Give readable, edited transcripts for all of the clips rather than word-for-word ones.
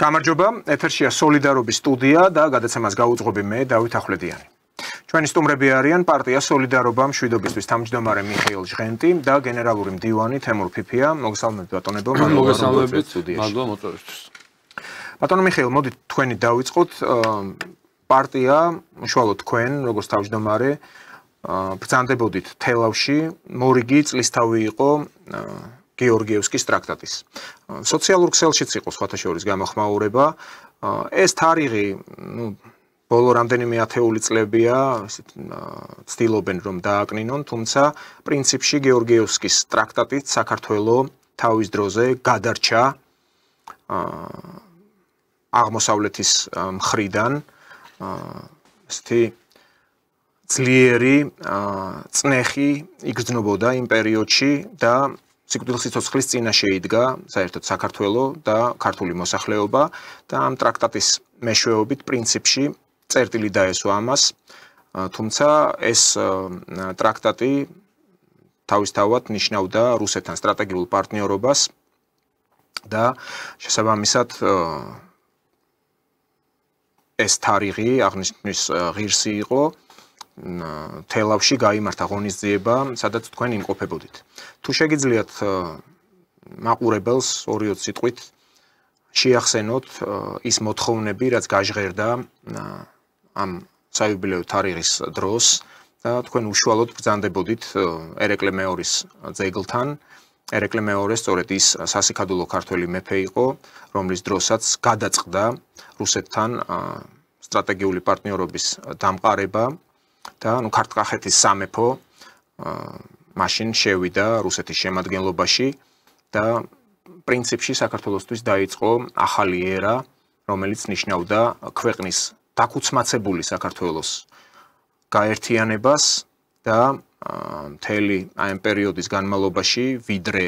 გამარჯობა, ეთერშია სოლიდარობის სტუდია და გადაცემას გაუძღვები მე, დავით ახვლედიანი. ჩვენი სტუმრები არიან პარტია სოლიდარობა მშვიდობისთვის თავმჯდომარე მიხეილ ჟღენტი და გენერალური მდივანი თემურ ფიფია. მოგესალმებით ბატონებო, მოგესალმებით სტუდიაში. მადლობა მოწვევისთვის. ბატონო მიხეილ, მოდით თქვენი დავიწყოთ. პარტია, უშუალოდ თქვენ, როგორც თავმჯდომარე, ბრძანდებოდით თელავში, მორიგი წლისთავი იყო გეორგიევსკის ტრაქტატის. სოციალურ ქსელშიც იყო სხვათა შორის გამოხმაურება. ეს თარიღი, ბოლო რამდენიმე ათეული წლებია, ცდილობენ რომ დააკნინონ, თუმცა პრინციპში გეორგიევსკის ტრაქტატით საქართველოს თავის დროზე გადარჩა აღმოსავლეთის მხრიდან ესეთი ძლიერი წნეხი იგრძნობოდა იმ პერიოდში და სიკვდილის სიცოცხლის წინაშე იდგა საერთოდ საქართველოს და ქართული მოსახლეობა და ამ ტრაქტატის მეშვეობით პრინციპში წერტილი დაესვა ამას, თუმცა ეს ტრაქტატი თავისთავად ნიშნავდა რუსეთთან სტრატეგიულ პარტნიორობას და შესაბამისად ეს თარიღი აღნიშნვის ღირსი იყო თელავში გაიმართა ღონისძიება, სადაც თქვენ იმყოფებოდით. თუ შეგიძლიათ მაყურებელს 2-20 სიტყვით შეახსენოთ ის მოთხოვნები, რაც გაჟღერდა ამ საიუბილეო თარიღის დროს და თქვენ უშუალოდ ბრძანდებოდით ერეკლე მეორის ძეგლთან. ერეკლე მეორე სწორედ ის სასიქადულო ქართველი მეფე იყო, რომლის დროსაც გადაწყდა რუსეთთან სტრატეგიული პარტნიორობის დამყარება და ქართლ-კახეთის სამეფო მაშინ შევიდა რუსეთის შემადგენლობაში და პრინციპში საქართველოსთვის დაიწყო ახალი ერა, რომელიც ნიშნავდა ქვეყნის დაქუცმაცებული საქართველოს გაერთიანებას და მთელი ამ პერიოდის განმავლობაში ვიდრე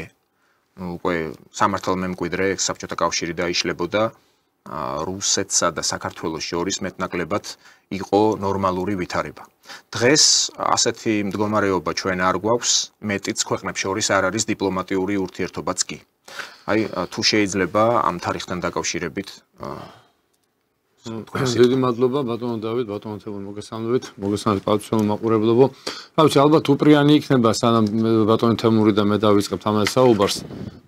უკვე სამართალმემკვიდრე საბჭოთა კავშირი დაიშლებოდა რუსეთსა და საქართველოს შორის მეტნაკლებად იყო ნორმალური ვითარება. დღეს ასეთი მდგომარეობა ჩვენ არ გვაქვს, მეტიც ქვეყნებს შორის არ არის დიპლომატიური ურთიერთობაც კი. აი, თუ შეიძლება ამ თარიღთან დაკავშირებით დიდი მადლობა ბატონო დავით, ბატონო თემურ მოგესალმებით პალაცო მაყურებლებო. თავში ალბათ უპრიანი იქნება სანამ ბატონო თემური და მე დავიწყებთ ამ საუბარს.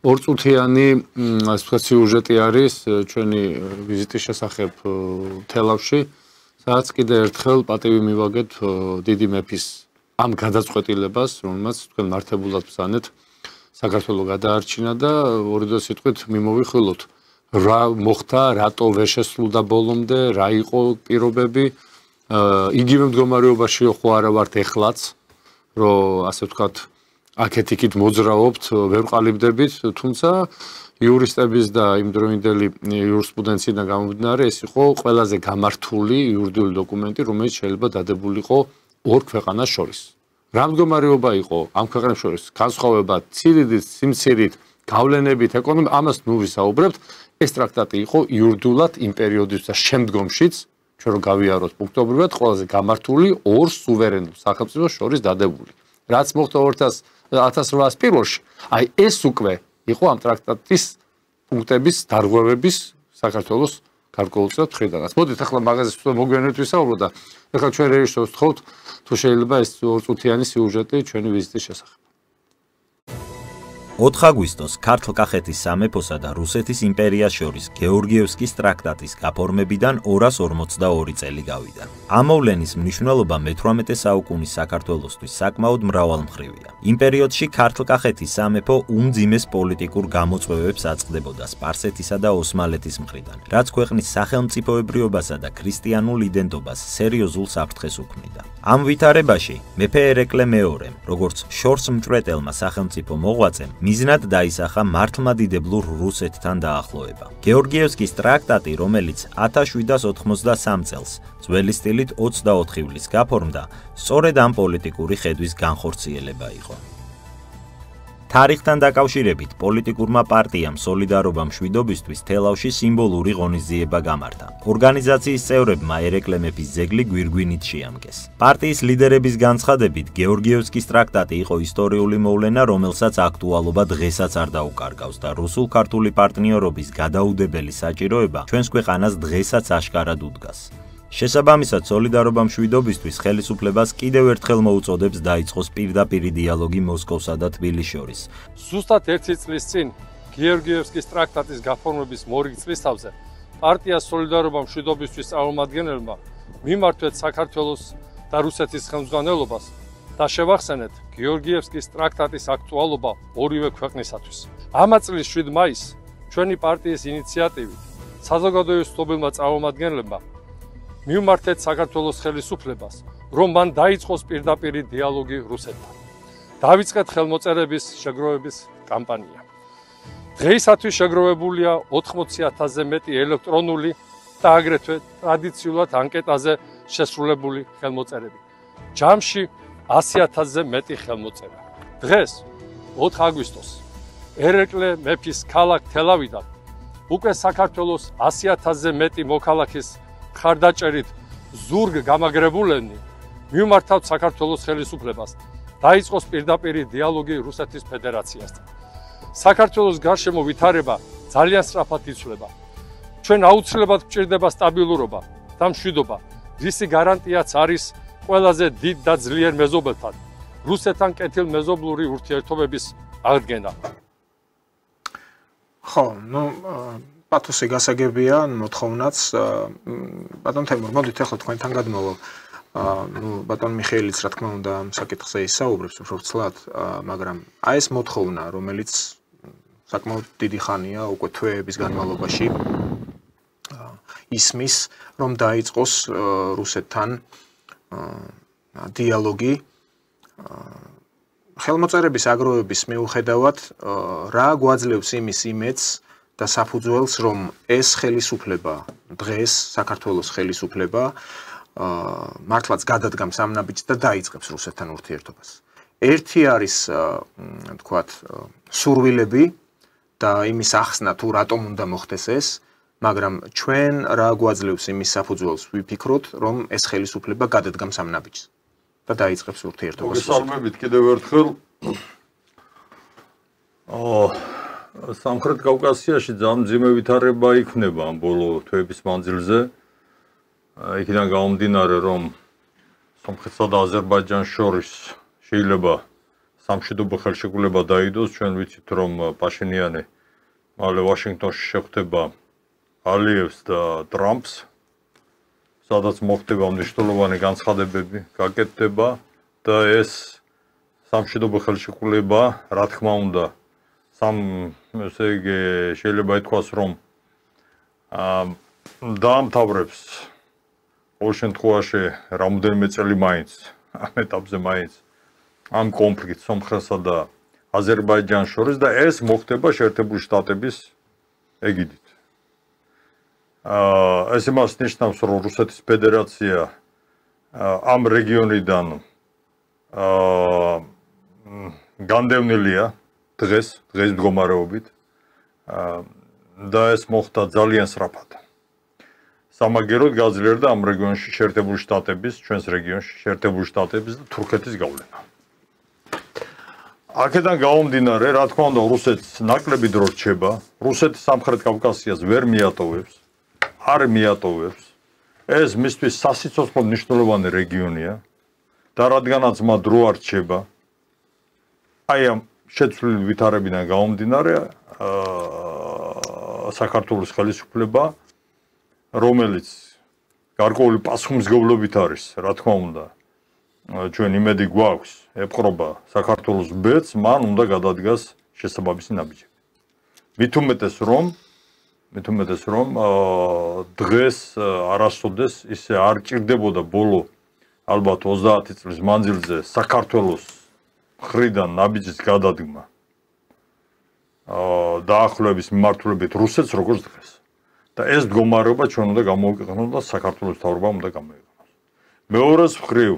ორწუთიანი ასე ვთქვათ სიუჟეტი არის ჩვენი ვიზიტის შესახებ თელავში, სადაც კიდე ერთხელ პატივი მივაგეთ დიდი მეფის ამ გადაწყვეტილებას, რომელმაც თქვენ მართებულად ბრძანეთ საქართველოს გადაარჩინა და 2 სიტყვით მიმოვიხილოთ რა მოხდა, რატო ვერ შესრულდა ბოლომდე, რა იყო პირობები. იგივე მდგომარეობაში ხო არა ვართ ეხლაც, რომ ასე ვთქვათ, აქეთ-იქით მოძრაობთ, ვერ ყალიბდებით, თუმცა იურისტების და იმდროინდელი იურისპრუდენციიდან გამომდინარე, ეს იყო ყველაზე გამართული იურიდიული დოკუმენტი, რომელიც შეიძლება დადებულიყო ორ ქვეყანას შორის. რა მდგომარეობა იყო ამ ქვეყნებს შორის, განსხვავება ცირიდით, სიმცირით, გავლენებით, ეკონომიკით, ამას ნუ ვისაუბრებთ. ეს ტრაქტატი იყო იურიდულად იმ პერიოდიც და შემდგომშიც, ჩვენ რომ გავიაროთ პუნქტობრივად, ყველაზე გამართული ორ სუვერენულ სახელმწიფოს შორის დადებული. რაც მოხდა 1801-ში, აი ეს უკვე იყო ამ ტრაქტატის პუნქტების დარღვევების საქართველოს გარკვეულწილად მხრიდანაც. მოდით ახლა მაგაზე მოგვიანებით ვისაუბროთ და ახლა ჩვენ რეჟისორს ვთხოვთ, თუ შეიძლება ეს 2 წუთიანი სიუჟეტი ჩვენი ვიზიტის შესახებ. 4 აგვისტოს ქართლ-კახეთის სამეფოსა და რუსეთის იმპერიას შორის გეორგიევსკის ტრაქტატის გაფორმებიდან 242 წელი გავიდა. ამ მოვლენის მნიშვნელობა მე-18 საუკუნის საქართველოსთვის საკმაოდ მრავალმხრივია. იმ პერიოდში ქართლ-კახეთის სამეფო უმძიმეს პოლიტიკურ გამოწვევებს აწყდებოდა სპარსეთისა და ოსმალეთის მხრიდან, რაც ქვეყნის სახელმწიფოებრიობასა და ქრისტიანულ იდენტობას სერიოზულ საფრთხეს უქმნიდა. ამ ვითარებაში მეფე ერეკლე მეორემ, როგორც შორს მჭვრეტელმა სახელმწიფო მოღვაწემ, მიზნად დაისახა მართლმადიდებლურ რუსეთთან დაახლოება. გეორგიევსკის ტრაქტატი, რომელიც 1783 წელს ძველი სტილით 24 ივლისს გაფორმდა, სწორედ ამ პოლიტიკური ხედვის განხორციელება იყო. თარიღთან დაკავშირებით პოლიტიკურმა პარტიამ სოლიდარობა მშვიდობისთვის თელავში სიმბოლური ღონისძიება გამართა. ორგანიზაციის წევრებმა ერეკლე მეფის ძეგლი გვირგვინით შეამკეს. პარტიის ლიდერების განცხადებით, გეორგიევსკის ტრაქტატი იყო ისტორიული მოვლენა, რომელსაც აქტუალობა დღესაც არ დაუკარგავს და რუსულ-ქართული პარტნიორობის გადაუდებელი საჭიროება ჩვენს ქვეყანას დღესაც აშკარად უდგას. შესაბამისად, სოლიდარობა მშვიდობისთვის ხელისუფლებას კიდევ ერთხელ მოუწოდებს დაიწყოს პირდაპირი დიალოგი მოსკოვსა და თბილისის შორის. ზუსტად 1 წლის წინ გეორგიევსკის ტრაქტატის გაფორმების მორიგ წლისთავზე პარტია სოლიდარობა მშვიდობისთვის წარმომადგენელმა მიმართვეთ საქართველოს და რუსეთის ხელმძღვანელობას და შევახსენეთ გეორგიევსკის ტრაქტატის აქტუალობა ორივე ქვეყნისათვის. ამა წლის 7 მაისს ჩვენი პარტიის ინიციატივით საზოგადოებრივმა წარმომადგენლებმა მიმართეთ საქართველოს ხელისუფლებას, რომ მან დაიწყოს პირდაპირი დიალოგი რუსეთთან. დავიწყეთ ხელმოწერების შეგროვების კამპანია. დღეისათვის შეგროვებულია 80,000-ზე მეტი ელექტრონული და აგრეთვე ტრადიციულად ანკეტაზე შესრულებული ხელმოწერები. ჯამში 100,000-ზე მეტი ხელმოწერა. დღეს 4 აგვისტოს ერეკლე მეფის ქალაქ თელავიდან უკვე საქართველოს 100,000-ზე მეტი მოქალაქის ხარდაჭერით ზურგ გამაგრებულნი მიმართავთ საქართველოს ხელისუფლებას დაიწყოს პირდაპირი დიალოგი რუსეთის ფედერაციასთან. საქართველოს გარშემო ვითარება ძალიან სწრაფად იცვლება. ჩვენ აუცილებლად გვჭირდება სტაბილურობა და მშვიდობა, რისი გარანტიაც არის ყველაზე დიდ და ძლიერ მეზობელთან რუსეთთან კეთილმეზობლური ურთიერთობების აღდგენა. ხო, პათოსი გასაგებია, მოთხოვნაც. ბატონ თემურ, მოდით ახლა თქვენთან გადმოვალ. ბატონ მიხეილიც რა თქმა უნდა ამ საკითხზე ისაუბრებს უფრო ცლად, მაგრამ აი ეს მოთხოვნა, რომელიც საკმაოდ დიდი ხანია, უკვე თვეების განმავლობაში ისმის, რომ დაიწყოს რუსეთთან დიალოგი. ხელმოწერების აგროვების მიუხედავად, რა გვაძლევს იმის იმედს და საფუძველს, რომ ეს ხელისუფლება, დღეს საქართველოს ხელისუფლება მართლაც გადადგამს ამ ნაბიჯს და დაიწყებს რუსეთთან ურთიერთობას. ერთი არის, თქვათ, სურვილები და იმის ახსნა თუ რატომ უნდა მოხდეს ეს, მაგრამ ჩვენ რა გვაძლევს იმის საფუძველს ვიფიქროთ, რომ ეს ხელისუფლება გადადგამს ამ ნაბიჯს და დაიწყებს ურთიერთობას. მოგესალმებით კიდევ ერთხელ. სამხრეთ კავკასიაში ძალიან მძიმე ვითარება იქნება ამ ბოლო თვეების მანძილზე. იქიდან გამომდინარე, რომ სომხეთსა და აზერბაიჯანს შორის შეიძლება სამშვიდობო ხელშეკრულება დაიდოს. ჩვენ ვიცით, რომ პაშინიანი მალე ვაშინგტონში შეხვდება ალიევს და ტრამპს, სადაც მოხდება მნიშვნელოვანი განცხადებები, გაკეთდება და ეს სამშვიდობო ხელშეკრულება, რა თქმა უნდა, ესე იგი შეიძლება ითქვას, რომ დაამთავრებს ყოველ შემთხვევაში რამოდენიმე წელი მაინც ამ ეტაპზე მაინც ამ კონფლიქტს სომხეთსა და აზერბაიჯანს შორის და ეს მოხდება შეერთებული შტატების ეგიდით. ეს იმას ნიშნავს, რომ რუსეთის ფედერაცია ამ რეგიონიდან განდევნილია დღეს მდგომარეობით და ეს მოხდა ძალიან სწრაფად. სამაგეროდ გაძლიერდა ამ რეგიონში შეერთებული შტატების, ჩვენს რეგიონში შეერთებული შტატების და თურქეთის გავლენა. აქედან გამომდინარე, რა თქმა უნდა, რუსეთს ნაკლები დრო რჩება, რუსეთი სამხრეთ კავკასიას ვერ მიატოვებს, არ მიატოვებს. ეს მისთვის სასიცოცხლო მნიშვნელოვანი რეგიონია და რადგანაც მა დრო არ რჩება, აი ამ შეცვლილი ვითარებიდან გამომდინარე, საქართველოს ხელისუფლება, რომელიც გარკვეული პასუხისმგებლობით არის, რა თქმა უნდა, ჩვენ იმედი გვაქვს, ეპყრობა საქართველოს ბედს, მან უნდა გადადგას შესაბამისი ნაბიჯები. მით უმეტეს რომ დღეს არასოდეს ისე არ ჭირდებოდა ბოლო ალბათ 30 წლის მანძილზე საქართველოს მხრიდან ნაბიჯის გადადგმა დაახლოების მიმართულებით რუსეთს როგორც დღეს. და ეს მდგომარეობა ჩვენ უნდა გამოვიყენოთ და საქართველოს მთავრობამ უნდა გამოიყენოს. მეორეს მხრივ,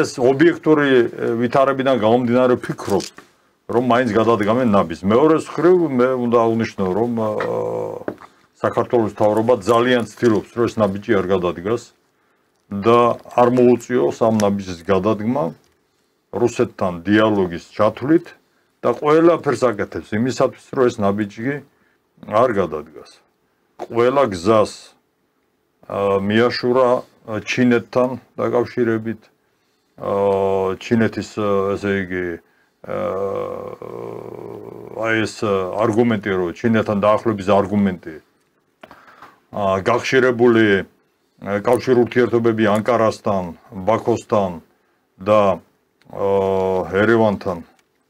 ეს ობიექტური ვითარებიდან გამომდინარე ვფიქრობ, რომ მაინც გადადგამენ ნაბიჯს. მეორე მხრივ მე უნდა აღნიშნო, რომ საქართველოს მთავრობა ძალიან ცდილობს, რომ ეს ნაბიჯი არ გადადგას და არ მოუწიოს ამ ნაბიჯის გადადგმა რუსეთთან დიალოგის ჩათვლით და ყველაფერს აკეთებს იმისათვის, რომ ეს ნაბიჯი არ გადადგას. ყველა გზას მიაშურა ჩინეთთან დაკავშირებით, ჩინეთის ესე იგი აი ეს არგუმენტი, რომ ჩინეთთან დაახლოების არგუმენტი გახშირებული კავშირ ურთიერთობები ანკარასთან, ბაქოსთან და ერევანთან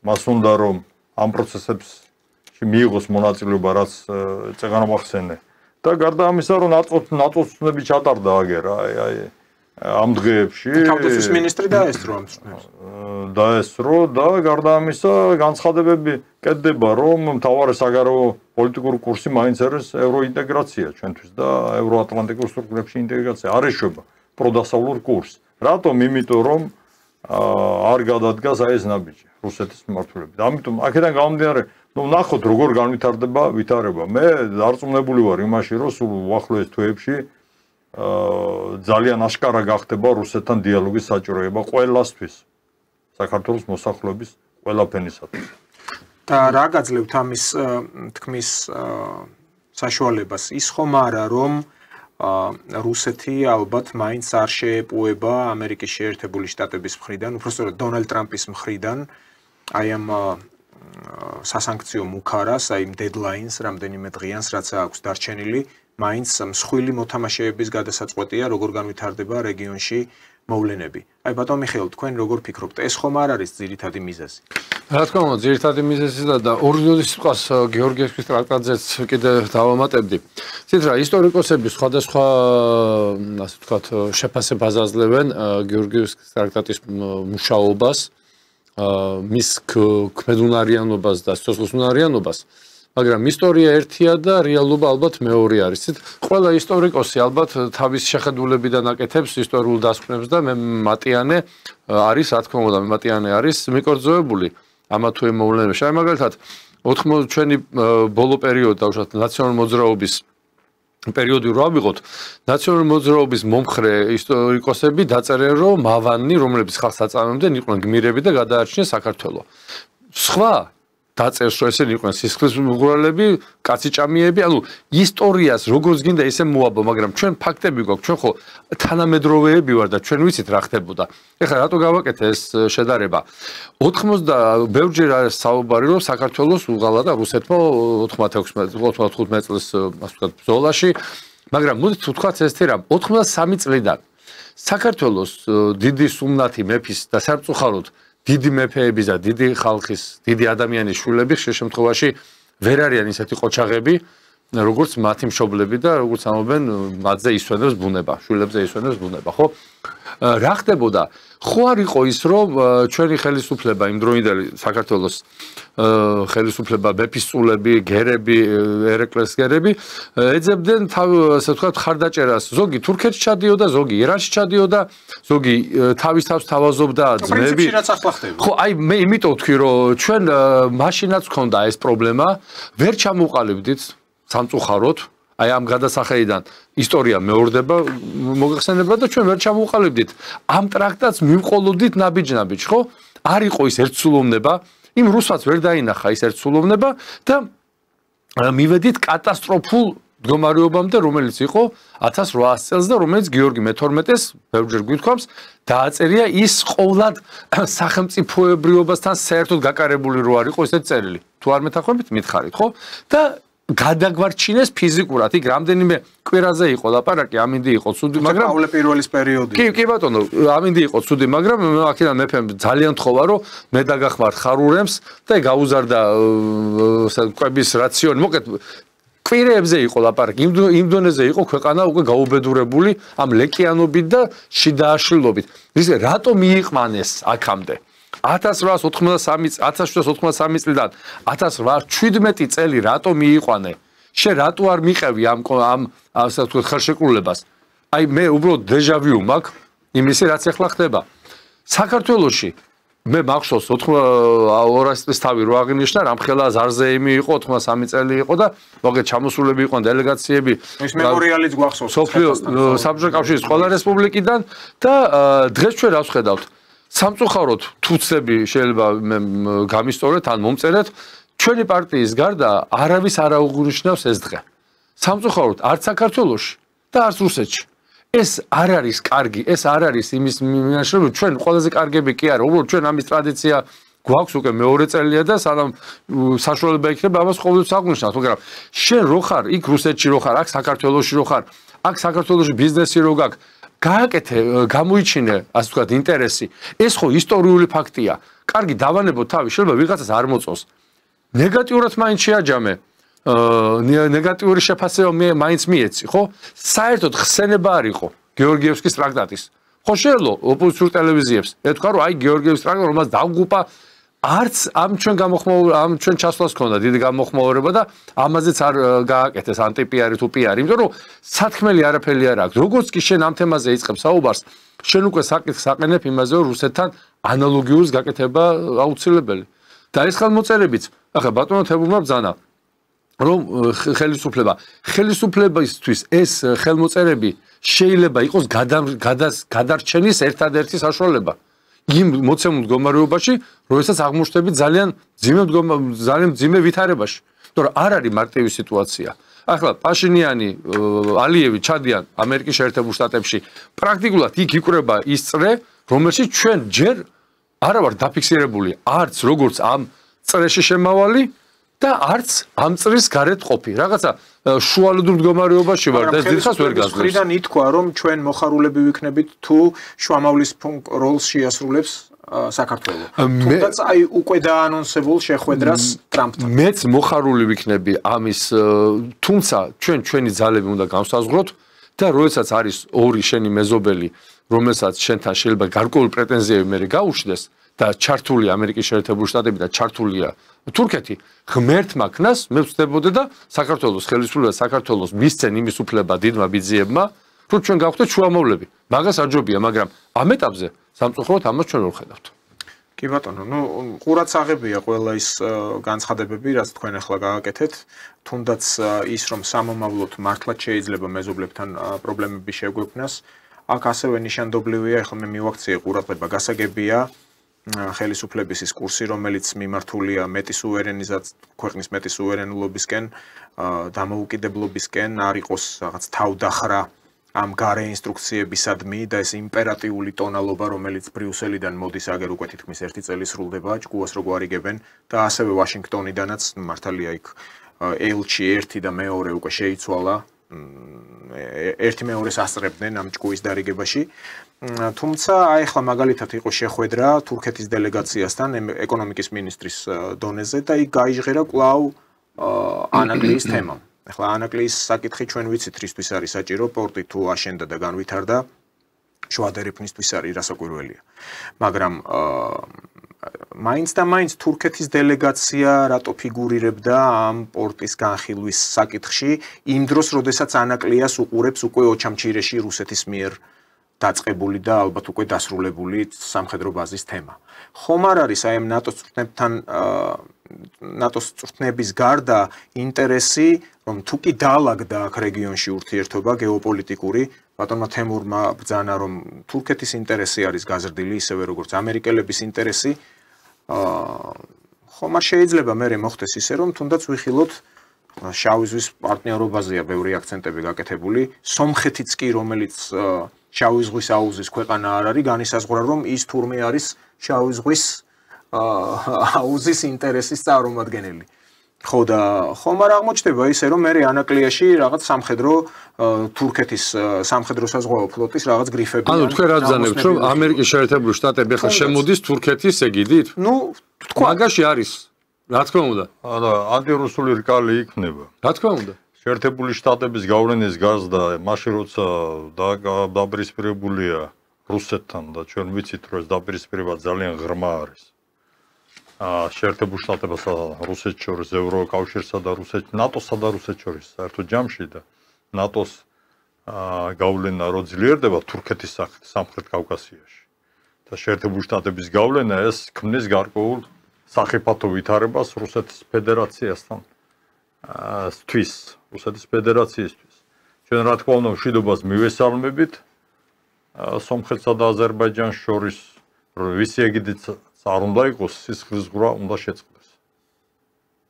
მას უნდა რომ ამ პროცესებში მიიღოს მონაწილეობა, რაც წეგანა მოახსენე. და გარდა ამისა, რომ ნატოს ცნები ჩატარდა აგერ, აი ამ დღეებში თავდაცვის მინისტრი დაესწრო ამ ცნებს. დაესწრო და გარდა ამისა, განცხადებები კეთდება, რომ მთავარი საგარეო პოლიტიკური კურსი მაინც არის ევროინტეგრაცია ჩვენთვის და ევროატლანტიკურ სტრუქტურებში ინტეგრაცია. არ ეშვება პროდასავლურ კურსს. რატომ? იმიტომ რომ არ გადადგას აი ეს ნაბიჯი რუსეთის მმართველობით. ამიტომ აქედან გამომდინარე, ნახოთ როგორ განვითარდება ვითარება. მე დარწმუნებული ვარ იმაში, რომ სულ უახლოეს თვეებში ძალიან აშკარა გახდება რუსეთთან დიალოგის საჭიროება ყველასთვის, საქართველოს მოსახლეობის ყველა ფენისათვის. და რა გაძლევთ ამის თქმის საშუალებას? ის ხომ არა, რომ რუსეთი ალბათ მაინც არ შეეპუება ამერიკის შეერთებული შტატების მხრიდან, უბრალოდ დონალდ ტრამპის მხრიდან აი ამ სასანქციო მუქარას, აი იმ დედლაინს, რამდენიმე დღიანს, რაც აქვს დარჩენილი, მაინც მსხვილი მოთამაშეების გადასაწყვეტია, როგორ განვითარდება რეგიონში მოვლენები. აი ბატონ მიხეილ, თქვენ როგორ ფიქრობთ, ეს ხომ არ არის ძირითადი მიზეზი? რა თქმა უნდა, ძირითადი მიზეზი და ორიოდი სიტყვას გეორგიევსკის ტრაქტატზეც კიდე დავამატებდი. ცით რა, ისტორიკოსები სხვადასხვა, ასე ვთქვათ, შეფასებას აძლევენ გეორგიევსკის ტრაქტატის მუშაობას, მის ქმედუნარიანობას და სიცოცხლისუნარიანობას. მაგრამ ისტორია ერთია და რეალობა ალბათ მეორე არის. ყველა ისტორიკოსი ალბათ თავის შეხედულებიდან აკეთებს ისტორიულ დასკვნებს და მე მატიანე არის, რა თქმა უნდა, მატიანე არის მიკორძოებული ამა თუ იმ მოვლენებში. აი მაგალითად 80 ჩვენი ბოლო პერიოდი დავუშვათ ნაციონალური მოძრაობის პერიოდი რო ავიღოთ, ნაციონალური მოძრაობის მომხრე ისტორიკოსები დაწერენ, რომ მავანი, რომლებიც ხალხს აწამებდნენ, იყვნენ გმირები და გადაარჩინეს საქართველო. სხვა დაწერს, რომ ესენი იყვნენ სისხლის მღვრელები, კაციჭამიები, ანუ ისტორიას როგორც გინდა ისე მოაბო, მაგრამ ჩვენ ფაქტები გვაქვს, ჩვენ ხო თანამედროვეები ვარ და ჩვენ ვიცით რა ხდებოდა. ეხლა რატო გავაკეთე ეს შედარება? 80 ბევრჯერ არის საუბარი, რომ საქართველოს უღალა და რუსეთმა 96-95 წლის, ასე ვთქვათ, ბრძოლაში, მაგრამ მოდით ვთქვათ ესეთი რამ, 83 წლიდან საქართველოს დიდი სულნათი მეფის და სამწუხაროდ დიდი მეფეების და დიდი ხალხის, დიდი ადამიანის შვილები ხშირ შემთხვევაში ვერ არიან ისეთი ყოჩაღები, როგორც მათი მშობლები და როგორც ამობენ, მათზე ისვენებს ბუნება, შვილებზე ისვენებს ბუნება, ხო? რა ხდებოდა? ხო არ იყო ის, რომ ჩვენი ხელისუფლება იმ დროინდელი საქართველოს ხელისუფლება, მეფისწულები, გერები, ერეკლეს გერები ეძებდნენ ასე ვთქვათ ხარდაჭერას. ზოგი თურქეთში ჩადიოდა, ზოგი ირანში ჩადიოდა, ზოგი თავის თავს თავაზობდა ძმები. რაც ახლა ხდება. ხო, აი მე იმიტომ ვთქვი, რომ ჩვენ მაშინაც ჰქონდა ეს პრობლემა, ვერ ჩამოვყალიბდით სამწუხაროდ. აი ამ გადასახედიდან ისტორია მეორდება მოგეხსენება და ჩვენ ვერ ჩამოვყალიბდით. ამ ტრაქტატს მივყოლოდით ნაბიჯ-ნაბიჯ, ხო? არ იყო ის ერთსულოვნება, იმ რუსეთს ვერ დაინახა ის ერთსულოვნება და მივედით კატასტროფულ მდგომარეობამდე, რომელიც იყო 1800 წელს და რომელიც გიორგი მე-12-ს ბევრჯერ გვითქვამს, დააწერია ის ყოვლად სახელმწიფოებრიობასთან საერთოდ გაკარებული რო არ იყო ესეთი წერილი. თუ არ მეთანხმებით, მითხარით, ხო? და გადაგვარჩინეს ფიზიკურად. იქ რამდენიმე კვირაზე იყო ლაპარაკი, ამინდი იყო ცუდი, მაგრამ პავლე პირველის პერიოდი. კი ბატონო, ამინდი იყო ცუდი, მაგრამ აქედან მეფემ ძალიან თხოვა, რომ მე დაგახმართ ხარურემს და გაუზარდა კვების რაციონი. მოკეთ კვირეებზე იყო ლაპარაკი, იმ დონეზე იყო ქვეყანა უკვე გაუბედურებული ამ ლეკიანობით და შიდააშლილობით. ისე რატომ მიიყვანეს აქამდე? 1883 წლიდან 1817 წელი რატომ მიიყვანე? შე რატო არ მიყევი ამ ასე ვთქვათ ხელშეკრულებას? აი მე უბრალოდ დეჟავიუ მაქვს იმისი რაც ახლა ხდება. საქართველოში მე მახსოვს 200 წლის თავი რო აღინიშნა, რამხელა ზარზეიმი იყო, 83 წელი იყო და მოგეთ ჩამოსულები იყვნენ დელეგაციები. ეს მემორიალიც გვახსოვს. სოფლიო საბჭოთა კავშირის ყველა რესპუბლიკიდან და დღეს ჩვენ რას ხედავთ? სამწუხაროდ თუცები შეიძლება გამისწორეთ ან მომწერეთ, ჩვენი პარტიის გარდა არავის არ აუღნიშნავს ეს დღე. სამწუხაროდ არც საქართველოში და არც რუსეთში. ეს არ არის კარგი, ეს არ არის იმის მინაშენი, ჩვენ ყველაზე კარგები კი არა, უბრალოდ ჩვენ ამის ტრადიცია გვაქვს უკვე მეორე წელია და სანამ საშუალება იქნება ამას ყოველთვის აღვნიშნავთ, მაგრამ შენ რო ხარ იქ რუსეთში რო ხარ, აქ საქართველოში რო ხარ, აქ საქართველოში ბიზნესი რო გაქვს, გააკეთე, გამოიჩინე, ასე ვთქვათ, ინტერესი. ეს ხო ისტორიული ფაქტია. კარგი დავანებოთ თავი, შეიძლება ვიღაცას არ მოწონს. ნეგატიურად მაინც შეაჯამე. ნეგატიური შეფასება მაინც მიეცი, ხო? საერთოდ ხსენება არ იყო გეორგიევსკის ტრაქტატის. ხო შეელო ოპოზიციურ ტელევიზიებს. ეთქვა რომ აი გეორგიევსკის ტრაქტატი რომელსაც დაგუპა არც ამ ჩვენ ჩასვლას ქონდა დიდი გამოხმაურება და ამაზეც არ გააკეთეს ანტიპიარი თუ პიარი, იმიტომ რომ სათქმელი არაფერი არ აქვს. როგორც კი შენ ამ თემაზე იწყებ საუბარს, შენ უკვე საკითხს აყენებ იმაზე, რომ რუსეთთან ანალოგიურის გაკეთება აუცილებელი. და ეს ხელმოწერებიც, ახლა ბატონო თებურმა ბრძანა რომ ხელისუფლებისთვის ეს ხელმოწერები შეიძლება იყოს გადარჩენის ერთადერთი საშუალება. იმ მოცემულ მდგომარეობაში, როდესაც აღმოჩნდები ძალიან მძიმე ვითარებაში. თორე არ არის მარტივი სიტუაცია. ახლა პაშინიანი, ალიევი ჩადიან ამერიკის შეერთებულ შტატებში. პრაქტიკულად იქ იკვრება ის წრე, რომელშიც ჩვენ ჯერ არა ვარ დაფიქსირებული არც როგორც ამ წრეში შემავალი და არც ამ წრის გარეთ ყოფი. რაღაცა შუალედურ მდგომარეობაში ვარ და ეს დიდხანს ვერ გასძლევს. ხრიდან ითქვა რომ ჩვენ მოხარულები ვიქნებით თუ შუამავლის როლს შეასრულებს საქართველო. თუმცა აი უკვე დაანონსებულ შეხვედრას ტრამპთან. მეც მოხარული ვიქნები ამის, თუმცა ჩვენი ძალები უნდა განსაზღვროთ და როდესაც არის ორი შენი მეზობელი, რომელსაც შენთან შეიძლება გარკვეული პრეტენზიები მე გაუჩნდეს და ჩართული ამერიკის შეერთებული შტატები და ჩართულია თურქეთი, ღმერთმა ქნას მე ვწდებოდა და საქართველოს ხელისუფლება საქართველოს მისცენ იმის უფლება დიდმა ბიძიებმა, რომ ჩვენ გავხდეთ შუამავლები. მაგას აჯობია, მაგრამ ამ ეტაპზე სამწუხაროდ ამას ჩვენ ვერ ხედავთ. კი ბატონო, ყურად აღებია ყველა ის განცხადებები, რაც თქვენ ახლა გააკეთეთ, თუნდაც ის რომ სამომავლოდ მართლაც შეიძლება მეზობლებთან პრობლემები შეგვექმნას, აქ ასევე ნიშანდობლივია, ახლა მე მივაქციე ყურადღება, გასაგებია ხელისუფლების ის კურსი, რომელიც მიმართულია ქვეყნის მეტი სუვერენულობისკენ, დამოუკიდებლობისკენ, არ იყოს რაღაც თავდახრა ამ გარე ინსტრუქციებისადმი და ეს იმპერატიული ტონალობა, რომელიც ბრიუსელიდან მოდის, აგერ უკვე თითქმის 1 წელი სრულდება, ჭკუას რო გვარიგებენ და ასევე ვაშინგტონიდანაც მართალია იქ ელჩი 1 და მეორე უკვე შეიცვალა, ერთი მეორეს ასწრებდნენ ამ ჭკუის დარიგებაში. თუმცა აი ახლა მაგალითად იყო შეხვედრა თურქეთის დელეგაციასთან ეკონომიკის მინისტრის დონეზე და იქ გაიჟღერა კვლავ ანაკლიის თემა. ახლა ანაკლიის საკითხი ჩვენ ვიცით რისთვის არის საჭირო, პორტი თუ აშენდა და განვითარდა, შუა დერეფნისთვის არის რასაკვირველია. მაგრამ მაინც და მაინც თურქეთის დელეგაცია რატო ფიგურირებდა ამ პორტის განხილვის საკითხში იმ დროს, როდესაც ანაკლიას უყურებს უკვე ოჩამჩირეში რუსეთის მიერ დაწყებული და ალბათ უკვე დასრულებული სამხედრო ბაზის თემა. ხომ არ არის აი ამ ნატოს წვრთნების გარდა ინტერესი, რომ თუ კი დაალაგდა აქ რეგიონში ურთიერთობა გეოპოლიტიკური, ბატონმა თემურმა ბრძანა, რომ თურქეთის ინტერესი არის გაზრდილი, ისევე როგორც ამერიკელების ინტერესი. ხომ არ შეიძლება მე მოხდეს ისე, რომ თუნდაც ვიხილოთ შავი ზღვის პარტნიორობაზეა ბევრი აქცენტები გაკეთებული, სომხეთიც კი, რომელიც შავი ზღვის აუზის ქვეყანა არ არის, განისაზღვრა, რომ ის თურმე არის შავი ზღვის აუზის ინტერესის წარმომადგენელი. ხო და ხომ არ აღმოჩნდება ისე, რომ მე ანაკლიაში რაღაც სამხედრო თურქეთის სამხედრო საზღვაო ფლოტის რაღაც გრიფები. ანუ თქვენ რა ბრძანებთ, რომ ამერიკის შეერთებული შტატები ახლა შემოდის თურქეთის ეგიდით? თქვა მაგაში არის. რა თქმა უნდა. არა, ანტირუსული რკალი იქნება. რა თქმა უნდა. შეერთებული შტატების გავლენის გაზრდა, მაშინ როცა დაპირისპირებულია რუსეთთან და ჩვენ ვიცით, რომ ეს დაპირისპირება ძალიან ღრმა არის. შეერთებულ შტატებსა და რუსეთს შორის, ევროკავშირსა და ნატოსსა და რუსეთს შორის საერთოდ ჯამში და ნატოს გავლენა რო ძლიერდება თურქეთის სამხრეთ კავკასიაში. და შეერთებული შტატების გავლენა ეს ქმნის გარკვეულ სახიფათო ვითარებას რუსეთის ფედერაციასთან რუსეთის ფედერაციისთვის. ჩვენ რა თქმა უნდა მშვიდობას მივესალმებით სომხეთსა და აზერბაიჯანს შორის ვისი ეგიდიც არ უნდა იყოს სისხლის ღრა უნდა შეწყდეს.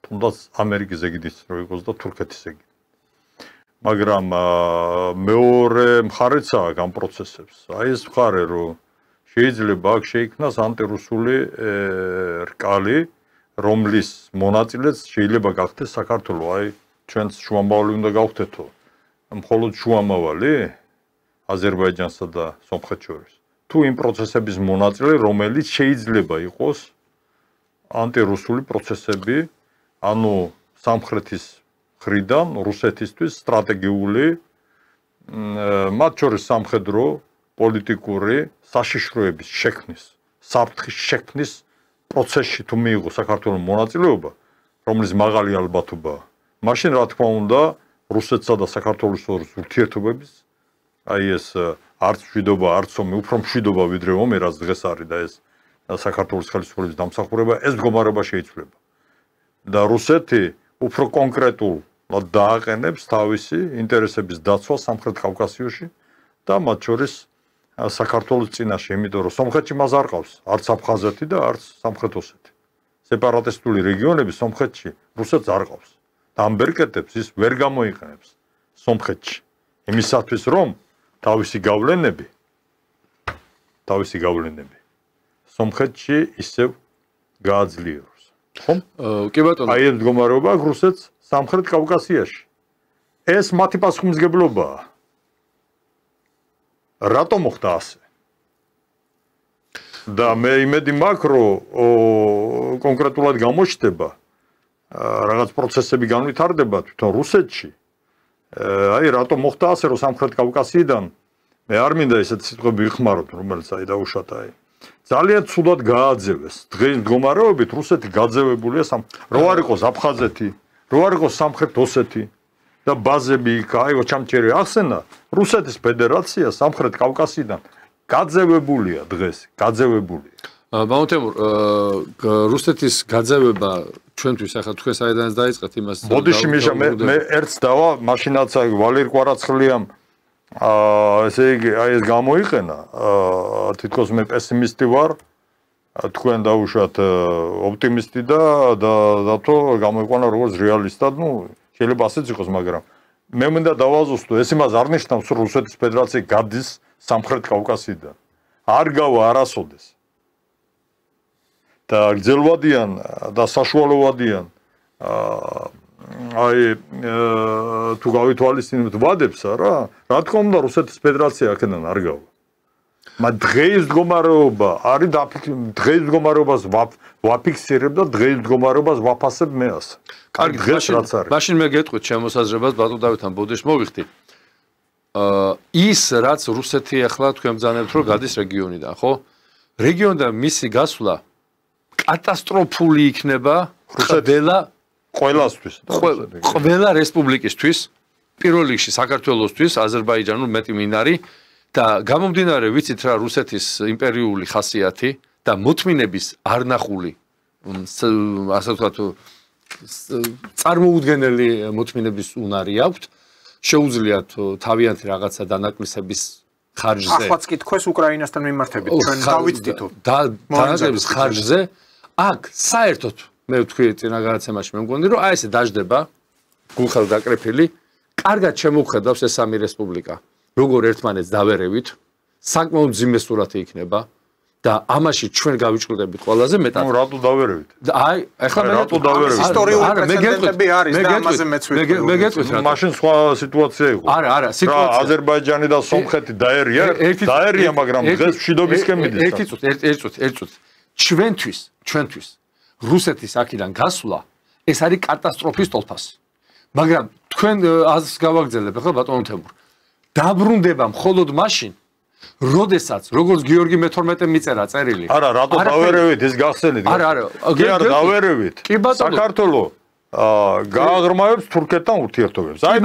თუნდაც ამერიკის ეგიდიც რო იყოს და თურქეთის ეგიდიც. მაგრამ მეორე მხარეცაა ამ პროცესებს. აი ეს მხარე რომ შეიძლება აქ შეიქმნას ანტირუსული რკალი, რომლის მონაწილეც შეიძლება გახდეს საქართველო. აი ჩვენს შუამავალი უნდა გავხდეთო. მხოლოდ შუამავალი აზერბაიჯანსა და სომხეთს შორის. თუ იმ პროცესების მონაწილე, რომელიც შეიძლება იყოს ანტირუსული პროცესები, ანუ სამხრეთის მხრიდან რუსეთისთვის სტრატეგიული მათ შორის სამხედრო პოლიტიკური საშიშროების შექმნის, საფრთხის შექმნის პროცესში თუ მიიღო საქართველოს მონაწილეობა, რომლის მაღალი ალბათობაა, მაშინ რა თქმა უნდა რუსეთსა და საქართველოს შორის ურთიერთობების აი ეს არც მშვიდობა, არც ომი, უფრო მშვიდობა ვიდრე ომი, რაც დღეს არის და ეს საქართველოს ხელისუფლების დამსახურება, ეს მდგომარეობა შეიცვლება. და რუსეთი უფრო კონკრეტულად დააყენებს თავისი ინტერესების დაცვას სამხრეთ კავკასიაში და მათ შორის საქართველოს წინაშე, იმიტომ რომ სომხეთში მას არ ყავს, არც აფხაზეთი და არც სამხრეთ ოსეთი. სეპარატისტული რეგიონები სომხეთში რუსეთს არ ყავს. და ამ ბერკეტებს ის ვერ გამოიყენებს სომხეთში. იმისათვის რომ თავისი გავლენები სომხეთში ისევ გააძლიეროს. ხომ? კი ბატონო. აი ეს მდგომარეობა რუსეთს სამხრეთ კავკასიაში. ეს მათი პასუხისმგებლობაა. რატომ მოხდა ასე? და მე იმედი მაქვს, რომ კონკრეტულად გამოჩნდება რაღაც პროცესები განვითარდება თვითონ რუსეთში. აი რატომ მოხდა ასე, რომ სამხრეთ კავკასიიდან მე არ მინდა ესეთ სიტყვები ვიხმაროთ, რომელიც აი დაუშვათ აი. ძალიან ცუდად გააძევეს. დღეს მდგომარეობით რუსეთი გაძევებულია რო არ იყოს აფხაზეთი, რო არ იყოს სამხრეთ ოსეთი და ბაზები იქ აი ოჩამჩერი ახსენა, რუსეთის ფედერაცია სამხრეთ კავკასიიდან გაძევებულია დღეს, გაძევებულია. ბაუნტემურ რუსეთის გაძევება ჩვენთვის ახლა თქვენ საიდანაც დაიწყეთ იმას ბოდიში მე ერთს დავა მაშინაც აი ვალერ კვარაცხელიამ ესე იგი აი ეს გამოიყენა თითქოს მე პესიმისტი ვარ თქვენ დაუშვათ ოპტიმისტი და დათო გამოიყვანა როგორც რეალისტად ნუ შეიძლება ასეც იყოს მაგრამ მე მინდა დავაზუსტო ეს იმას არ ნიშნავს რომ რუსეთის ფედერაცია გადის სამხრეთ კავკასიიდან არ გავა არასოდეს და გრძელვადიან და საშუალოვადიან აი თუ გავითვალისწინებთ ვადებსა რა თქმა უნდა რუსეთის ფედერაცია აქედან არ გავა მაგრამ დღეს მდგომარეობა არის დღეს მდგომარეობას ვაფიქსირებ და დღეს მდგომარეობას ვაფასებ მე ასე კარგი დღეს რაც არის მაშინ მე გეტყვით შემოსაზრებას ბატონ დავითთან ბოდიში მოვიხდი ის რაც რუსეთი ახლა თქვენ ბრძანებთ რომ გადის რეგიონიდან ხო რეგიონიდან მისი გასვლა კატასტროფული იქნება ყველა რესპუბლიკისთვის პირველ რიგში საქართველოსთვის აზერბაიჯანულ მეტი მინარი და გამომდინარე ვიცით რა რუსეთის იმპერიული ხასიათი და მოთმინების არნახული ასე ვთქვათ წარმოუდგენელი მოთმინების უნარი აქვთ შეუძლიათ თავიანთი რაღაცა დანაკლისების ხარჯზე ახლაც კი თქვენ უკრაინასთან მიმართებით ჩვენ დავიცდითო დანაკლისების ხარჯზე აქ საერთოდ მე ვთქვი წინა განაცემაში მე მგონი რომ აი ესე დაждდება გულხელ დაკრეფილი კარგად შემოხედავს ეს სამი რესპუბლიკა როგორ ერთმანეთს დავერევით საკმაოდ ძიმე სურათი იქნება და ამაში ჩვენ გავიჭრდებით ყველაზე მეტად ნუ რატო დავერევით აი ახლა მე რატო დავერევით ისტორიული პრეცედენტები არის და ამაზე მეც მე გეტყვით რა მაშინ სხვა სიტუაცია იყო არა სიტუაცია აზერბაიჯანი და სომხეთი დაერია მაგრამ დღეს მშვიდობისკენ მიდის ერთი წუთი ჩვენთვის რუსეთის აქედან გასვლა ეს არის კატასტროფის ტოლფასი მაგრამ თქვენ აზრს გავაგრძელებ ახლა ბატონო თემურ დაბრუნდება მხოლოდ მაშინ როდესაც როგორც გიორგი მე-12 მიწერა წერილი არა რატო დავერევით ეს გახსენით არა დავერევით საქართველოს გააღრმავებს თურქეთთან ურთიერთობებს. აი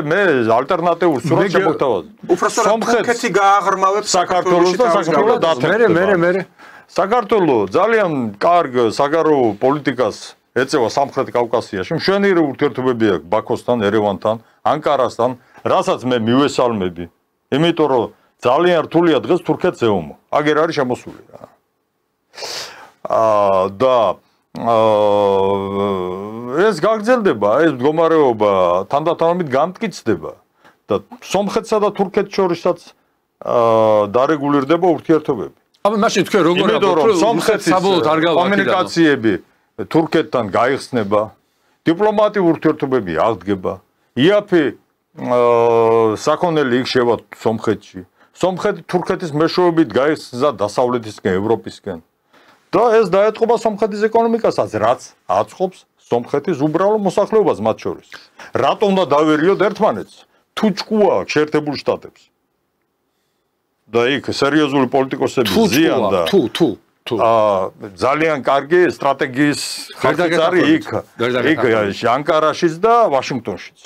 მე ალტერნატიულ სურათს შემოგთავაზ. უბრალოდ თურქეთი გააღრმავებს საქართველოს და საქართველოს დათმობ. საქართველოს ძალიან კარგ საგარეო პოლიტიკას ეწევა სამხრეთ კავკასიაში. მშვენიერი ურთიერთობები აქვს ბაქოსთან, ერევანთან, ანკარასთან, რასაც მე მივესალმები. იმიტომ რომ ძალიან რთულია დღეს თურქეთს ეომო. აგერ არის შემოსული რა. და ეს გაგრძელდება, ეს მდგომარეობა თანდათანობით გამტკიცდება და სომხეთსა და თურქეთს შორისაც დარეგულირდება ურთიერთობები. აბა მაშინ თქვენ როგორ სომხეთის კომუნიკაციები თურქეთთან გაიხსნება, დიპლომატიური ურთიერთობები აღდგება. იაფი საქონელი იქ შევა სომხეთში. სომხეთი თურქეთის მეშვეობით გაიხსნა დასავლეთისკენ, ევროპისკენ. და ეს დაეთყობა სომხეთის ეკონომიკასაც, რაც აწყობს სომხეთის უბრალო მოსახლეობას მათ შორის. რატომ უნდა დავერიოთ ერთმანეთს? თუ ჭკუა შეერთებულ შტატებს. და იქ სერიოზული პოლიტიკოსები ზიან და ძალიან კარგი სტრატეგიის ხარჯი არის იქ ანკარაშიც და ვაშინგტონშიც.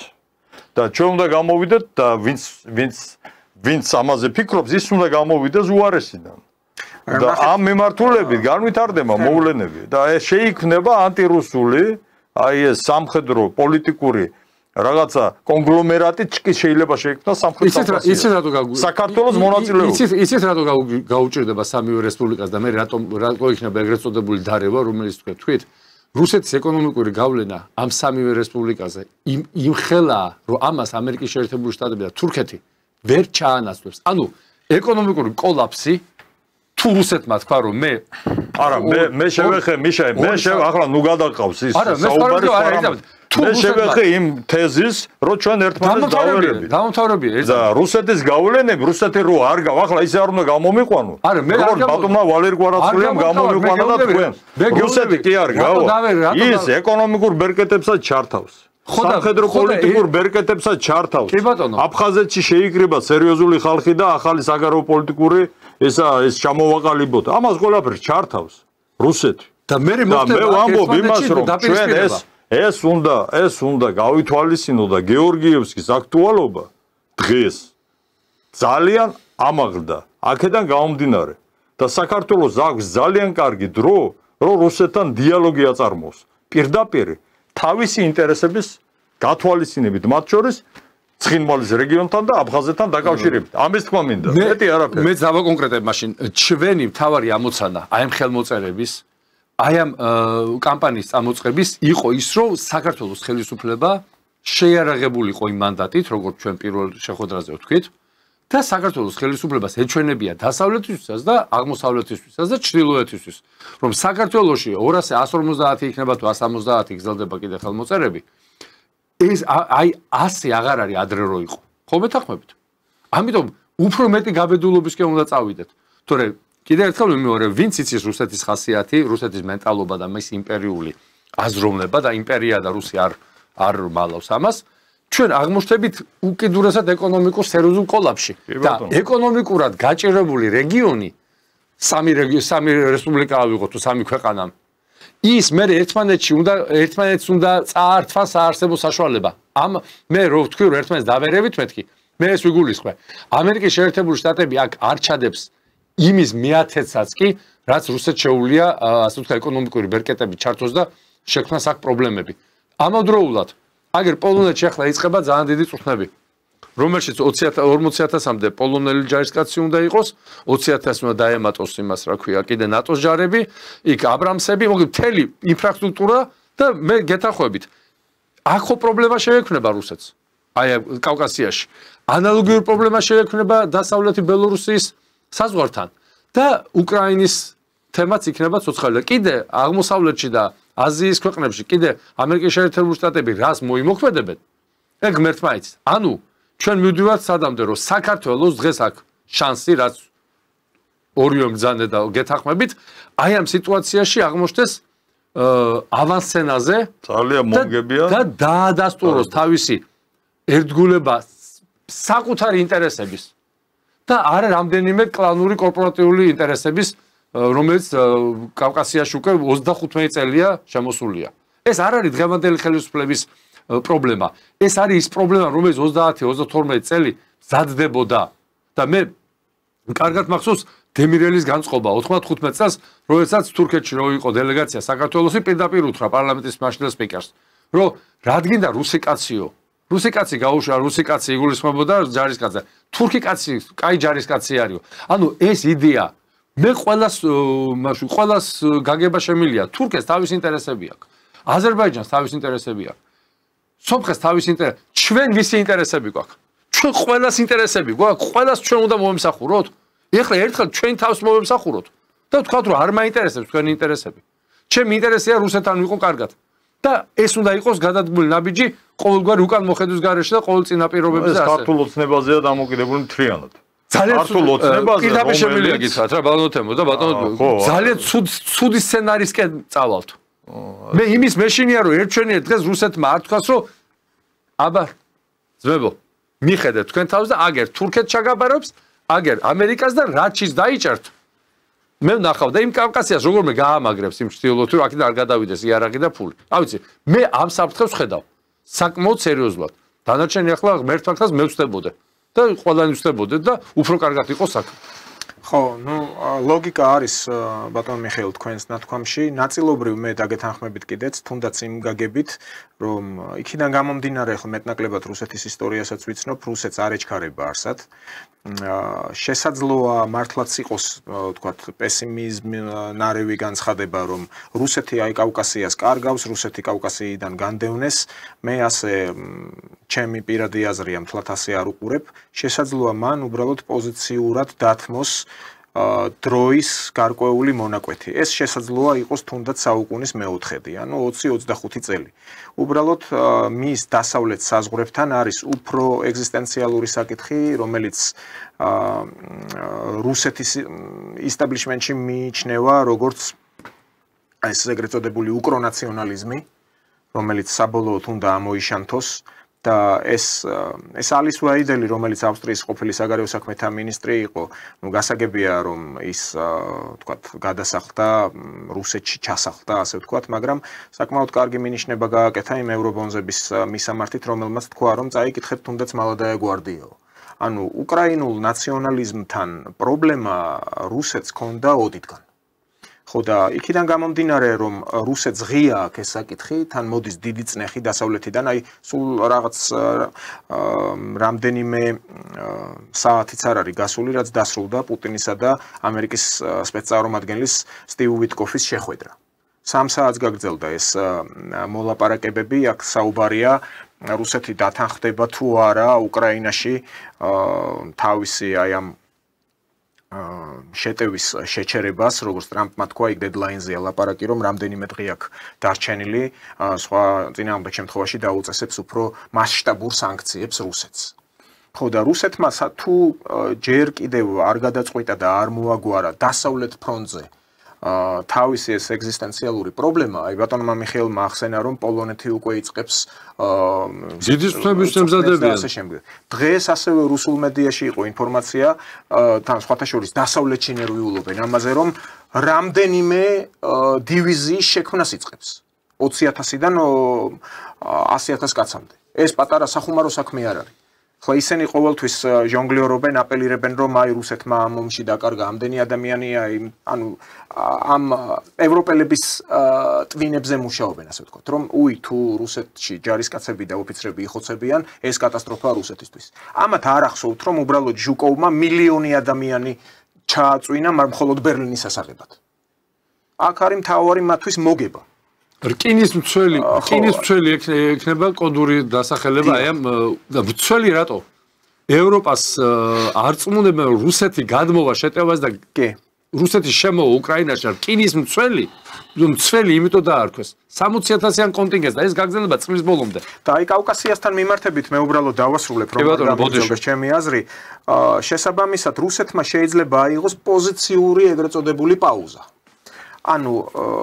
და ჩვენ უნდა გამოვიდეთ და ვინც ამაზე ფიქრობს, ის უნდა გამოვიდეს უარესიდან. და ამ მიმართულებით განვითარდება მოვლენები და შეიქმნება ანტირუსული, აი ეს სამხედრო პოლიტიკური რაღაცა კონგლომერატი შეიძლება შეიქმნას სამხრეთ კავკასიაში. იცით რატო საქართველოს მონაწილეობა. იცით რატო გაუჭირდება სამივე რესპუბლიკას და მე რატო იქნება ეგრეთ წოდებული დარება, რომელიც თქვით? რუსეთის ეკონომიკური გავლენა ამ სამივე რესპუბლიკაზე იმხელა, რომ ამას ამერიკის შეერთებული შტატები და თურქეთი ვერ ჩაანაცვლებს. ანუ ეკონომიკური კოლაფსი თუ რუსეთმა თქვა რომ მე შევეხე მიშა მე ახლა ნუ გადაყავს ის საუბარი მე შევეხე იმ თეზის რომ ჩვენ ერთმანეთს დავერებით დამთავრებია და რუსეთის გავლენები რუსეთი რო არ ახლა ისე არ უნდა გამომიყვანო როგორ ბატონმა ვალერი კვარაცხელიამ გამომიყვანა და თქვენ რუსეთი კი არ გავა ის ეკონომიკურ ბერკეტებსაც ჩართავს სამხედრო პოლიტიკურ ბერკეტებსაც ჩართავს აფხაზეთში შეიკრიბა სერიოზული ხალხი და ახალი საგარეო პოლიტიკური ეს ჩამოვაყალიბოთ ამას ყველაფერს ჩართავს რუსეთი და მე ვამბობ იმას რომ ჩვენ ეს უნდა გავითვალისწინო და გეორგიევსკის აქტუალობა დღეს ძალიან ამაღლდა აქედან გამომდინარე და საქართველოს აქვს ძალიან კარგი დრო რომ რუსეთთან დიალოგი აწარმოოს პირდაპირ თავისი ინტერესების გათვალისწინებით მათ შორის ცხინვალის რეგიონთან და აფხაზეთთან დაკავშირებით. ამის თქმა მინდა. მეტი არაფერი. მე დავაკონკრეტებ მაშინ ჩვენი მთავარი ამოცანა აი ამ ხელმოწერების აი ამ კამპანიის წამოწყების იყო ის რომ საქართველოს ხელისუფლება შეიარაღებულიყო იმ მანდატით როგორც ჩვენ პირველ შეხვედრაზე ვთქვით და საქართველოს ხელისუფლებას ეჩვენებია დასავლეთისთვისაც და აღმოსავლეთისთვისაც და ჩრდილოეთისთვის რომ საქართველოში 250 იქნება თუ 170 გრძელდება კიდე ხელმოწერები ეს აი 100 აღარ არის ადრე რო იყო ხო მეთანხმებით ამიტომ უფრო მეტი გაბედულობისკენ უნდა წავიდეთ თორე კიდე ერთხელ ვიმეორებ ვინც იცის რუსეთის ხასიათი რუსეთის მენტალობა და მის იმპერიული აზროვნება და იმპერია და რუსი არ მალავს ამას ჩვენ აღმოჩნდებით უკიდურესად ეკონომიკურ სერიოზულ კოლაფსში და ეკონომიკურად გაჭირებული რეგიონი სამი რესპუბლიკა ავიღოთ თუ სამი ქვეყანა ის მე ერთმანეთს უნდა წაართვა საარსებო საშუალება ამ მე რო ვთქვი რომ ერთმანეთს დავერევით მეთქი მე ეს ვიგულისხმე ამერიკის შეერთებული შტატები აქ არ ჩადებს იმის მეათედსაც კი რაც რუსეთს შეუძლია ასე ვთქვათ ეკონომიკური ბერკეტები ჩართოს და შექმნას აქ პრობლემები ამავდროულად აგერ პოლონეთში ახლა იწყება ძალიან დიდი წვრთნები რომელშიც 40000-მდე პოლონელი ჯარისკაცი უნდა იყოს 20000 უნდა დაემატოს იმას რა ქვია კიდე ნატოს ჯარები იქ აბრამსები მოკლედ მთელი ინფრასტრუქტურა და მე გეთანხმებით აქ ხო პრობლემა შეექმნება რუსეთს აი კავკასიაში ანალოგიური პრობლემა შეექმნება დასავლეთი ბელორუსიის საზღვართან და უკრაინის თემაც იქნება ცოცხალი და კიდე აღმოსავლეთში და აზიის ქვეყნებში კიდე ამერიკის შეერთებული შტატები რას მოიმოქმედებენ ეგ ღმერთმა იცის ანუ ჩვენ მივდივართ სადამდე რომ საქართველოს დღეს აქვს შანსი რაც ორივე მგზანე და გეთანხმებით აი ამ სიტუაციაში აღმოჩნდეს ავანსცენაზე ძალიან მომგებია და დაადასტუროს თავისი ერთგულება საკუთარი ინტერესების და არა რამდენიმე კლანური კორპორატიული ინტერესების რომელიც კავკასიაში უკვე 35 წელია შემოსულია ეს არ არის დღევანდელი ხელისუფლების პრობლემა. ეს არის ის პრობლემა, რომელიც 30-32 წელი მზადდებოდა და მე კარგად მახსოვს დემირელის განწყობა 95 წელს, როდესაც თურქეთში რო იყო დელეგაცია საქართველოსი პირდაპირ უთხრა პარლამენტის მაშინდელ სპიკერს, რომ რადგინდა რუსი კაციო, რუსი კაცი გაუშვა, რუსი კაცი იგულისხმებოდა ჯარისკაცზე. თურქი კაცი, კაი ჯარისკაცი არისო. ანუ ეს იდეა მე ყველას გაგება შემილია. თურქეთს თავის ინტერესები აქვს. აზერბაიჯანს თავის ინტერესები აქვს. სომხეთს თავის ინტერესები. ჩვენ ვისი ინტერესები გვაქვს? ჩვენ ყველას ინტერესები გვაქვს. ყველას ჩვენ უნდა მომემსახუროთ. ეხლა ერთხელ ჩვენ თავს მომემსახუროთ და ვთქვათ, რომ არ მაინტერესებს თქვენი ინტერესები. ჩემი ინტერესია რუსეთთან ვიყო კარგად. და ეს უნდა იყოს გადადგმული ნაბიჯი ყოველგვარი უკან მოხედვის გარეშე და ყოველ წინაპირობებზე ასე. ეს ქართულ ოცნებაზეა დამოკიდებული მთლიანად. ძალიან ქართულ ოცნებაზე პირდაპირ შემიძლია გითხრათ რა ბატონო თემო და ბატონო ძალიან ცუდი სცენარისკენ წავალთ. მე იმის მეშინია რომ ერთჩვენია დღეს რუსეთმა არ თქვას რომ აბა ძმებო მიხედეთ თქვენ თავს და აგერ თურქეთს ჩაგაბარებს აგერ ამერიკას და რაჩის დაიჭერთ. მე ვნახავ და იმ კავკასიას როგორმე გაამაგრებს იმ ჩრდილოეთ რომ აქედან არ გადავიდეს იარაღი და ფული. რა ვიცი, მე ამ საფრთხეს ხედავ. საკმაოდ სერიოზულად. დანარჩენი ახლა მერთვაქას მე ვწდებოდე და ყველანი ვწდებოდეთ და უფრო კარგად იყოს საქმე. ხო, ну, ლოგიკა არის ბატონ მიხეილ თქვენს ნათქვამში, ნაწილობრივ მე დაგეთანხმებით კიდეც, თუნდაც იმ გაგებით, რომ იქიდან გამომდინარე ახლა მეტნაკლებად რუსეთის ისტორიასაც ვიცნობ, რუსეთს არ ეჩქარება არსად. შესაძლოა მართლაც იყოს, ვთქვათ, პესიმიზმი, ნარევი განცხადება, რომ რუსეთი აი კავკასიას კარგავს, რუსეთი კავკასიიდან განდევნეს, მე ასე ჩემი პირადი აზრია, მთლად ასე არ უყურებ, შესაძლოა მან უბრალოდ პოზიციურად დათმოს დროის გარკვეული მონაკვეთი. ეს შესაძლოა იყოს თუნდაც საუკუნის მეოთხედი, ანუ 20-25 წელი. უბრალოდ მის დასავლეთ საზღვრებთან არის უფრო ეგზისტენციალური საკითხი, რომელიც რუსეთის ისტაბლიშმენტში მიიჩნევა როგორც ეს ეგრეთ წოდებული უკრონაციონალიზმი, რომელიც საბოლოოდ უნდა ამოიშანთოს. და ეს ალის ვაიდელი, რომელიც ავსტრიის ყოფილი საგარეო საქმეთა მინისტრი იყო, ну გასაგებია რომ ის ვთქვათ, გადასახლდა რუსეთში ჩასახლდა, ასე ვთქვათ, მაგრამ საკმაოდ კარგი მინიშნება გააკეთა იმ ევრობონზების მისამართით, რომელმაც თქვა, რომ წაიკითხეთ თუნდაც მალადაია გვარდიაო. ანუ უკრაინულ ნაციონალიზმთან პრობლემა რუსეთს ჰქონდა ოდითგან. ხო და იქიდან გამომდინარე რომ რუსეთს ღია აქვს ეს საკითხი, თან მოდის დიდი წნეხი დასავლეთიდან, აი სულ რაღაც რამდენიმე საათიც არ არის გასული, რაც დასრულდა პუტინისა და ამერიკის სპეცწარმოადგენლის სტივ ვიტკოფის შეხვედრა. 3 საათს გაგრძელდა ეს მოლაპარაკებები, აქ საუბარია რუსეთი დათანხმდება თუ არა უკრაინაში თავისი აი ამ შეტევის შეჩერებას, როგორც ტრამპმა თქვა, იქ დედლაინზეა ლაპარაკი, რომ რამდენიმე დღე აქვს დარჩენილი, სხვა წინააღმდეგ შემთხვევაში დაუწესებს უფრო მასშტაბურ სანქციებს რუსეთს. ხო და რუსეთმა თუ ჯერ კიდევ არ გადაწყვიტა და არ მოაგვარა დასავლეთ ფრონტზე თავისი ეს ეგზისტენციალური პრობლემა, აი ბატონმა მიხეილმა ახსენა, რომ პოლონეთი უკვე იწყებს დიდი წვდომების შემზადებიან. დღეს ასევე რუსულ მედიაში იყო ინფორმაცია, თან სხვათა შორის დასავლეთში ნერვიულობენ ამაზე, რომ რამდენიმე დივიზიის შექმნას იწყებს 20,000-დან 100,000 კაცამდე. ეს პატარა სახუმარო საქმე არ არის. ხლა ისინი ყოველთვის ჟონგლიორობენ, აპელირებენ, რომ აი რუსეთმა ამ ომში დაკარგა ამდენი ადამიანია, ანუ ამ ევროპელების ტვინებზე მუშაობენ, ასე ვთქვათ, რომ უი თუ რუსეთში ჯარისკაცები და ოფიცრები იხოცებიან, ეს კატასტროფაა რუსეთისთვის. ამათ არ ახსოვთ, რომ უბრალოდ ჟუკოვმა მილიონი ადამიანი ჩააწვინა მხოლოდ ბერლინის სასაღებად. აქ არის მთავარი მათთვის მოგება. რკინის მცველი ექნება კოდური დასახელება აი ამ და მცველი რატო ევროპას არ წმუნდებენ რუსეთი გადმოვა შეტევას და რუსეთის შემოვა უკრაინაში რკინის მცველი იმიტომ დაარქვეს 60,000-იან კონტინგენტს და ეს გაგრძელდება წლის ბოლომდე. და აი კავკასიასთან მიმართებით მე უბრალოდ დავასრულებ რომ გამოგზავნოს ჩემი აზრი, შესაბამისად რუსეთმა შეიძლება აიღოს პოზიციური ეგრეთ წოდებული პაუზა. ანუ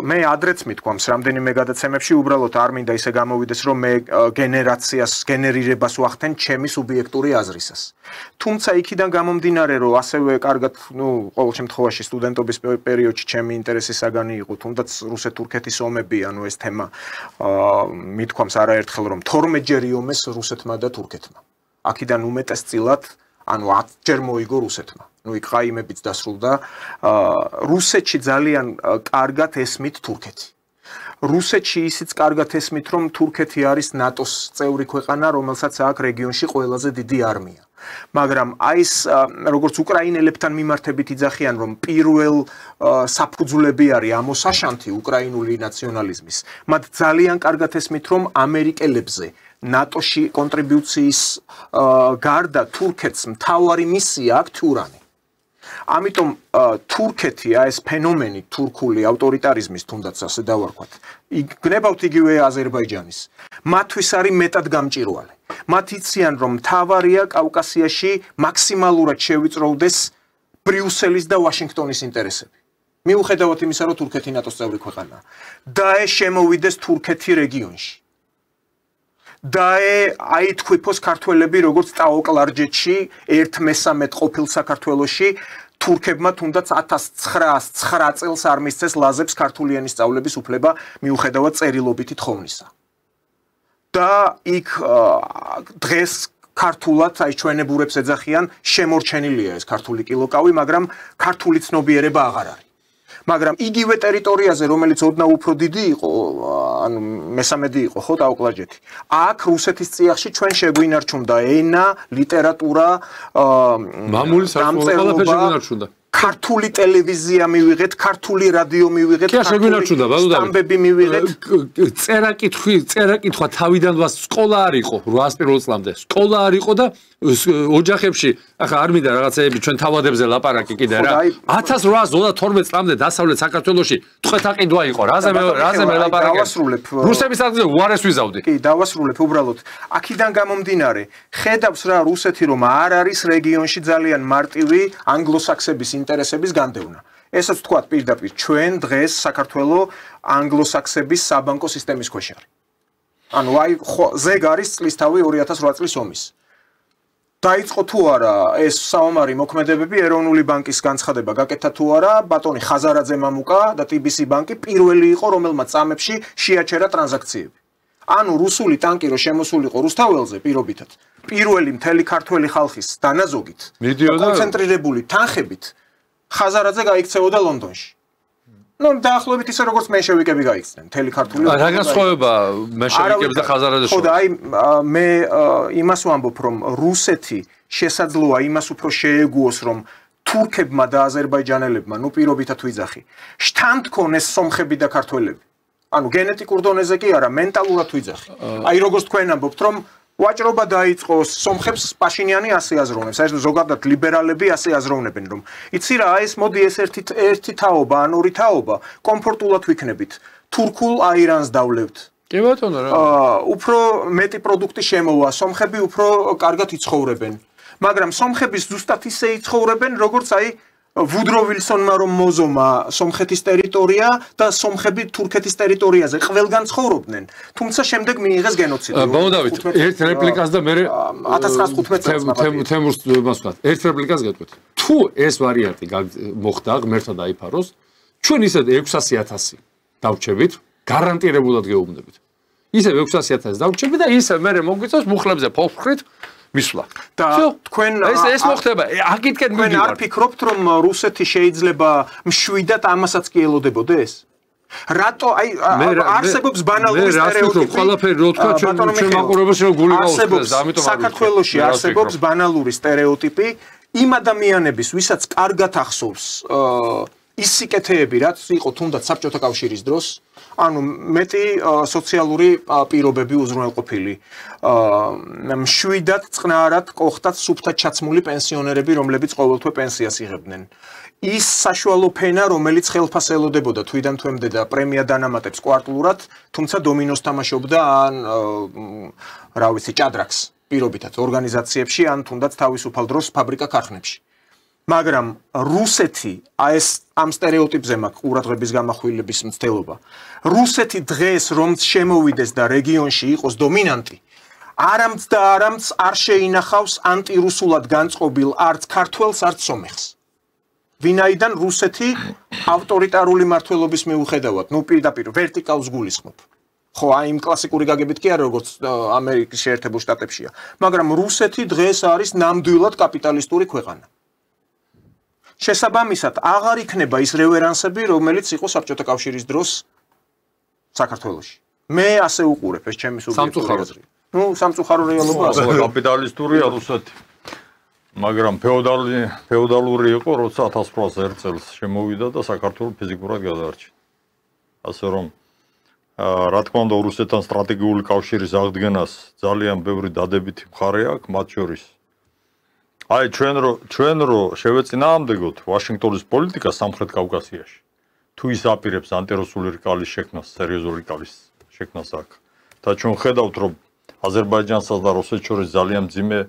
მე ადრეც მithქვამს რამდენიმე გადაცემებში უბრალოდ არ მინდა ისე გამოვიდეს რომ მე გენერირებას ვახდენ ჩემი სუბიექტური აზრისას. თუმცა იქიდან გამომდინარე რომ ასევე კარგად ყოველ შემთხვევაში სტუდენტობის პერიოდში ჩემი ინტერესის საგანი იყო თუნდაც რუსეთ-თურქეთის ომები ანუ ეს თემა მithქვამს არაერთხელ რომ 12 ჯერ იომეს რუსეთმა და თურქეთმა. აქედან უმეტესწილად ანუ 10 ჯერ მოიგო რუსეთმა. იქ ყაიმებიც დასრულდა. რუსეთში ძალიან კარგად ესმით თურქეთი. რუსეთში ისიც კარგად ესმით რომ თურქეთი არის ნატოს წევრი ქვეყანა, რომელსაც აქვს რეგიონში ყველაზე დიდი არმია. მაგრამ აი ეს როგორც უკრაინელებთან მიმართებით იძახიან რომ პირველ საფუძვლები არის ამოსაშანთი უკრაინული ნაციონალიზმის. მათ ძალიან კარგად ესმით რომ ამერიკელებზე ნატოში კონტრიბუციის გარდა თურქეთს მთავარი მისია აქვს თურანი. ამიტომ თურქეთი ეს ფენომენი თურქული ავტორიტარიზმის თუნდაც ასე დავარქვათ გნებავთ იგივე აზერბაიჯანის მათთვის არის მეტად გამჭირვალე მათ იციან რომ მთავარია კავკასიაში მაქსიმალურად შევიწროვდეს ბრიუსელის და ვაშინგტონის ინტერესები მიუხედავად იმისა რომ თურქეთი ნატოს წევრი ქვეყანაა და ეს შემოვიდეს თურქეთი რეგიონში და აითქვიფოს ქართველები როგორც ტაოკლარჯეთში 1/13 ყოფილ საქართველოში თურქებმა თუნდაც 1909 წელს არ მისცეს ლაზებს ქართული ენის სწავლების უფლება მიუხედავად წერილობითი თხოვნისა. და იქ დღეს ქართულად აი ჩვენებურებს ეძახიან შემორჩენილია ეს ქართული კილოკავი, მაგრამ ქართული ცნობიერება აღარ არის. მაგრამ იგივე ტერიტორიაზე, რომელიც ოდნავ უფრო დიდი იყო, ანუ მესამედი იყო, ხო, ტაოკლარჯეთი. აქ რუსეთის წიაღში ჩვენ შეგვინარჩუნდა ენა, ლიტერატურა, მამული საქმე ყველაფერი შეგვინარჩუნდა. ქართული ტელევიზია მივიღეთ, ქართული რადიო მივიღეთ, სტამბები მივიღეთ. წერა-კითხვა თავიდან სკოლა არ იყო 801 წლამდე. სკოლა არ იყო და ოჯახებში, ახლა არ მინდა რაღაცეები ჩვენ თავადებზე ლაპარაკი კიდე რა. 1832 წლამდე დასავლეთ საქართველოში ტყვეთაყიდვა იყო. რაზე მე ლაპარაკი? რუსების ადგილზე უარეს ვიზავდი. კი, დავასრულებ უბრალოდ. აქედან გამომდინარე, ხედავს რა რუსეთი რომ არ არის რეგიონში ძალიან მარტივი ანგლოსაქსების ინტერესების განდევნა. ესაც თქვათ პირდაპირ ჩვენ დღეს საქართველოს ანგლოსაქსების საბანკო სისტემის ქვეშ არის. ანუ აი ზეგ არის წლისთავი 2008 წლის ომის. დაიწყო თუ არა ეს საომარი მოქმედებები ეროვნული ბანკის განცხადება გაკეთა თუ არა ბატონი ხაზარაძე მამუკა და TBC ბანკი პირველი იყო რომელმაც წამებში შეაჩერა ტრანზაქციები. ანუ რუსული ტანკი რო შემოსულიყო რუსთაველზე პირობითად პირველი მთელი ქართველი ხალხის დანაზოგით კონცენტრირებული თანხებით ხაზარაძე გაიქცეოდა ლონდონში. ნუ დაახლოებით ისე როგორც მენშევიკები გაიქცნენ მთელი ქართული. რა განსხვავება მენშევიკებს და ხაზარაძეს? ხო და აი მე იმას ვამბობ რომ რუსეთი შესაძლოა იმას უფრო შეეგუოს რომ თურქებმა და აზერბაიჯანელებმა ნუ პირობითად ვიძახი შთანთქონეს სომხები და ქართველები. ანუ გენეტიკურ დონეზე კი არა მენტალურად ვიძახი. აი როგორც თქვენ ამბობთ რომ ვაჭრობა დაიწყო სომხებს პაშინიანი ასე აზროვნებს. აი ზოგადად ლიბერალები ასე აზროვნებენ რომ იცი რა ეს მოდი ეს ერთი თაობა ან ორი თაობა კომფორტულად ვიქნებით. თურქულ აირანს დავლევთ. კი ბატონო რა. უფრო მეტი პროდუქტი შემოვა, სომხები უფრო კარგად იცხოვრებენ. მაგრამ სომხები ზუსტად ისე იცხოვრებენ როგორც აი ვუდრო ვილსონმა რომ მოზომა სომხეთის ტერიტორია და სომხები თურქეთის ტერიტორიაზე ყველგან ცხოვრობდნენ. თუმცა შემდეგ მიიღეს გენოციდი. ბოლოდავით ერთ რეპლიკას და მე 1915 წელს თემურს მას ვთქვათ. ერთ რეპლიკას გეტყვით. თუ ეს ვარიანტი მოხდა ღმერთად დაიფაროს, ჩვენ ისე 600.000 დავჩებით, გარანტირებულად გეუბნებით. ისე 600.000 დავჩებით და ისე მე მოგვიწევს მუხლებზე ფოფხრით მისვლა. და თქვენ ეს მოხდება. აქეთკენ მივიდივართ. თქვენ არ ფიქრობთ რომ რუსეთი შეიძლება მშვიდად ამასაც კი ელოდებოდეს? რატო აი არსებობს ბანალური სტერეოტიპი. ყველაფერი რო თქვა ჩვენ მაყურებელს რომ გული გაუსწრებს და ამიტომ საქართველოში არსებობს ბანალური სტერეოტიპი იმ ადამიანების ვისაც კარგად ახსოვს ის სიკეთეები რაც იყო თუნდაც საბჭოთა კავშირის დროს ანუ მეტი სოციალური პირობები უზრუნველყოფილი მშვიდად წყნარად კოხტად სუფთად ჩაცმული პენსიონერები რომლებიც ყოველთვე პენსიას იღებდნენ ის საშუალო ფენა რომელიც ხელფას ელოდებოდა თვიდან თვემდე და პრემია დანამატებს კვარტლურად თუმცა დომინოს თამაშობდა ან რა ვიცი ჭადრაკს პირობითად ორგანიზაციებში ან თუნდაც თავისუფალ დროს ფაბრიკა ქარხნებში მაგრამ რუსეთი ეს ამ სტერეოტიპზე მაქვს ყურადღების გამახვილების მცდელობა. რუსეთი დღეს რომ შემოვიდეს და რეგიონში იყოს დომინანტი, არამც და არამც არ შეინახავს ანტირუსულად განწყობილ არც ქართველს, არც სომეხს. ვინაიდან რუსეთი ავტორიტარული მმართველობის მიუხედავად, პირდაპირ ვერტიკალს გულისხმობ. ხო, აი იმ კლასიკური გაგებით კი არა, როგორც ამერიკის შეერთებულ შტატებშია, მაგრამ რუსეთი დღეს არის ნამდვილად კაპიტალისტური ქვეყანა. შესაბამისად, აღარ იქნება ის რევერანსები, რომელიც იყო საბჭოთა კავშირის დროს საქართველოში. მე ასე უყურებ ეს ჩემი სუბიექტური აზრი. სამწუხარო რეალობა ასე კაპიტალისტურია რუსეთი. მაგრამ ფეოდალური იყო, როცა 1801 წელს შემოვიდა და საქართველოს ფიზიკურად გადაარჩინა. ასე რომ რა თქმა უნდა, რუსეთთან სტრატეგიული კავშირის აღდგენას ძალიან ბევრი დადებითი მხარე აქვს, მათ შორის აი ჩვენ რო შევეწინააღმდეგოთ ვაშინგტონის პოლიტიკას სამხრეთ კავკასიაში, თუ ის აპირებს ანტირუსული რკალის შექმნას, სერიოზული რკალის შექმნას აქ და ჩვენ ხედავთ, რომ აზერბაიჯანსა და რუსეთს შორის ძალიან მძიმე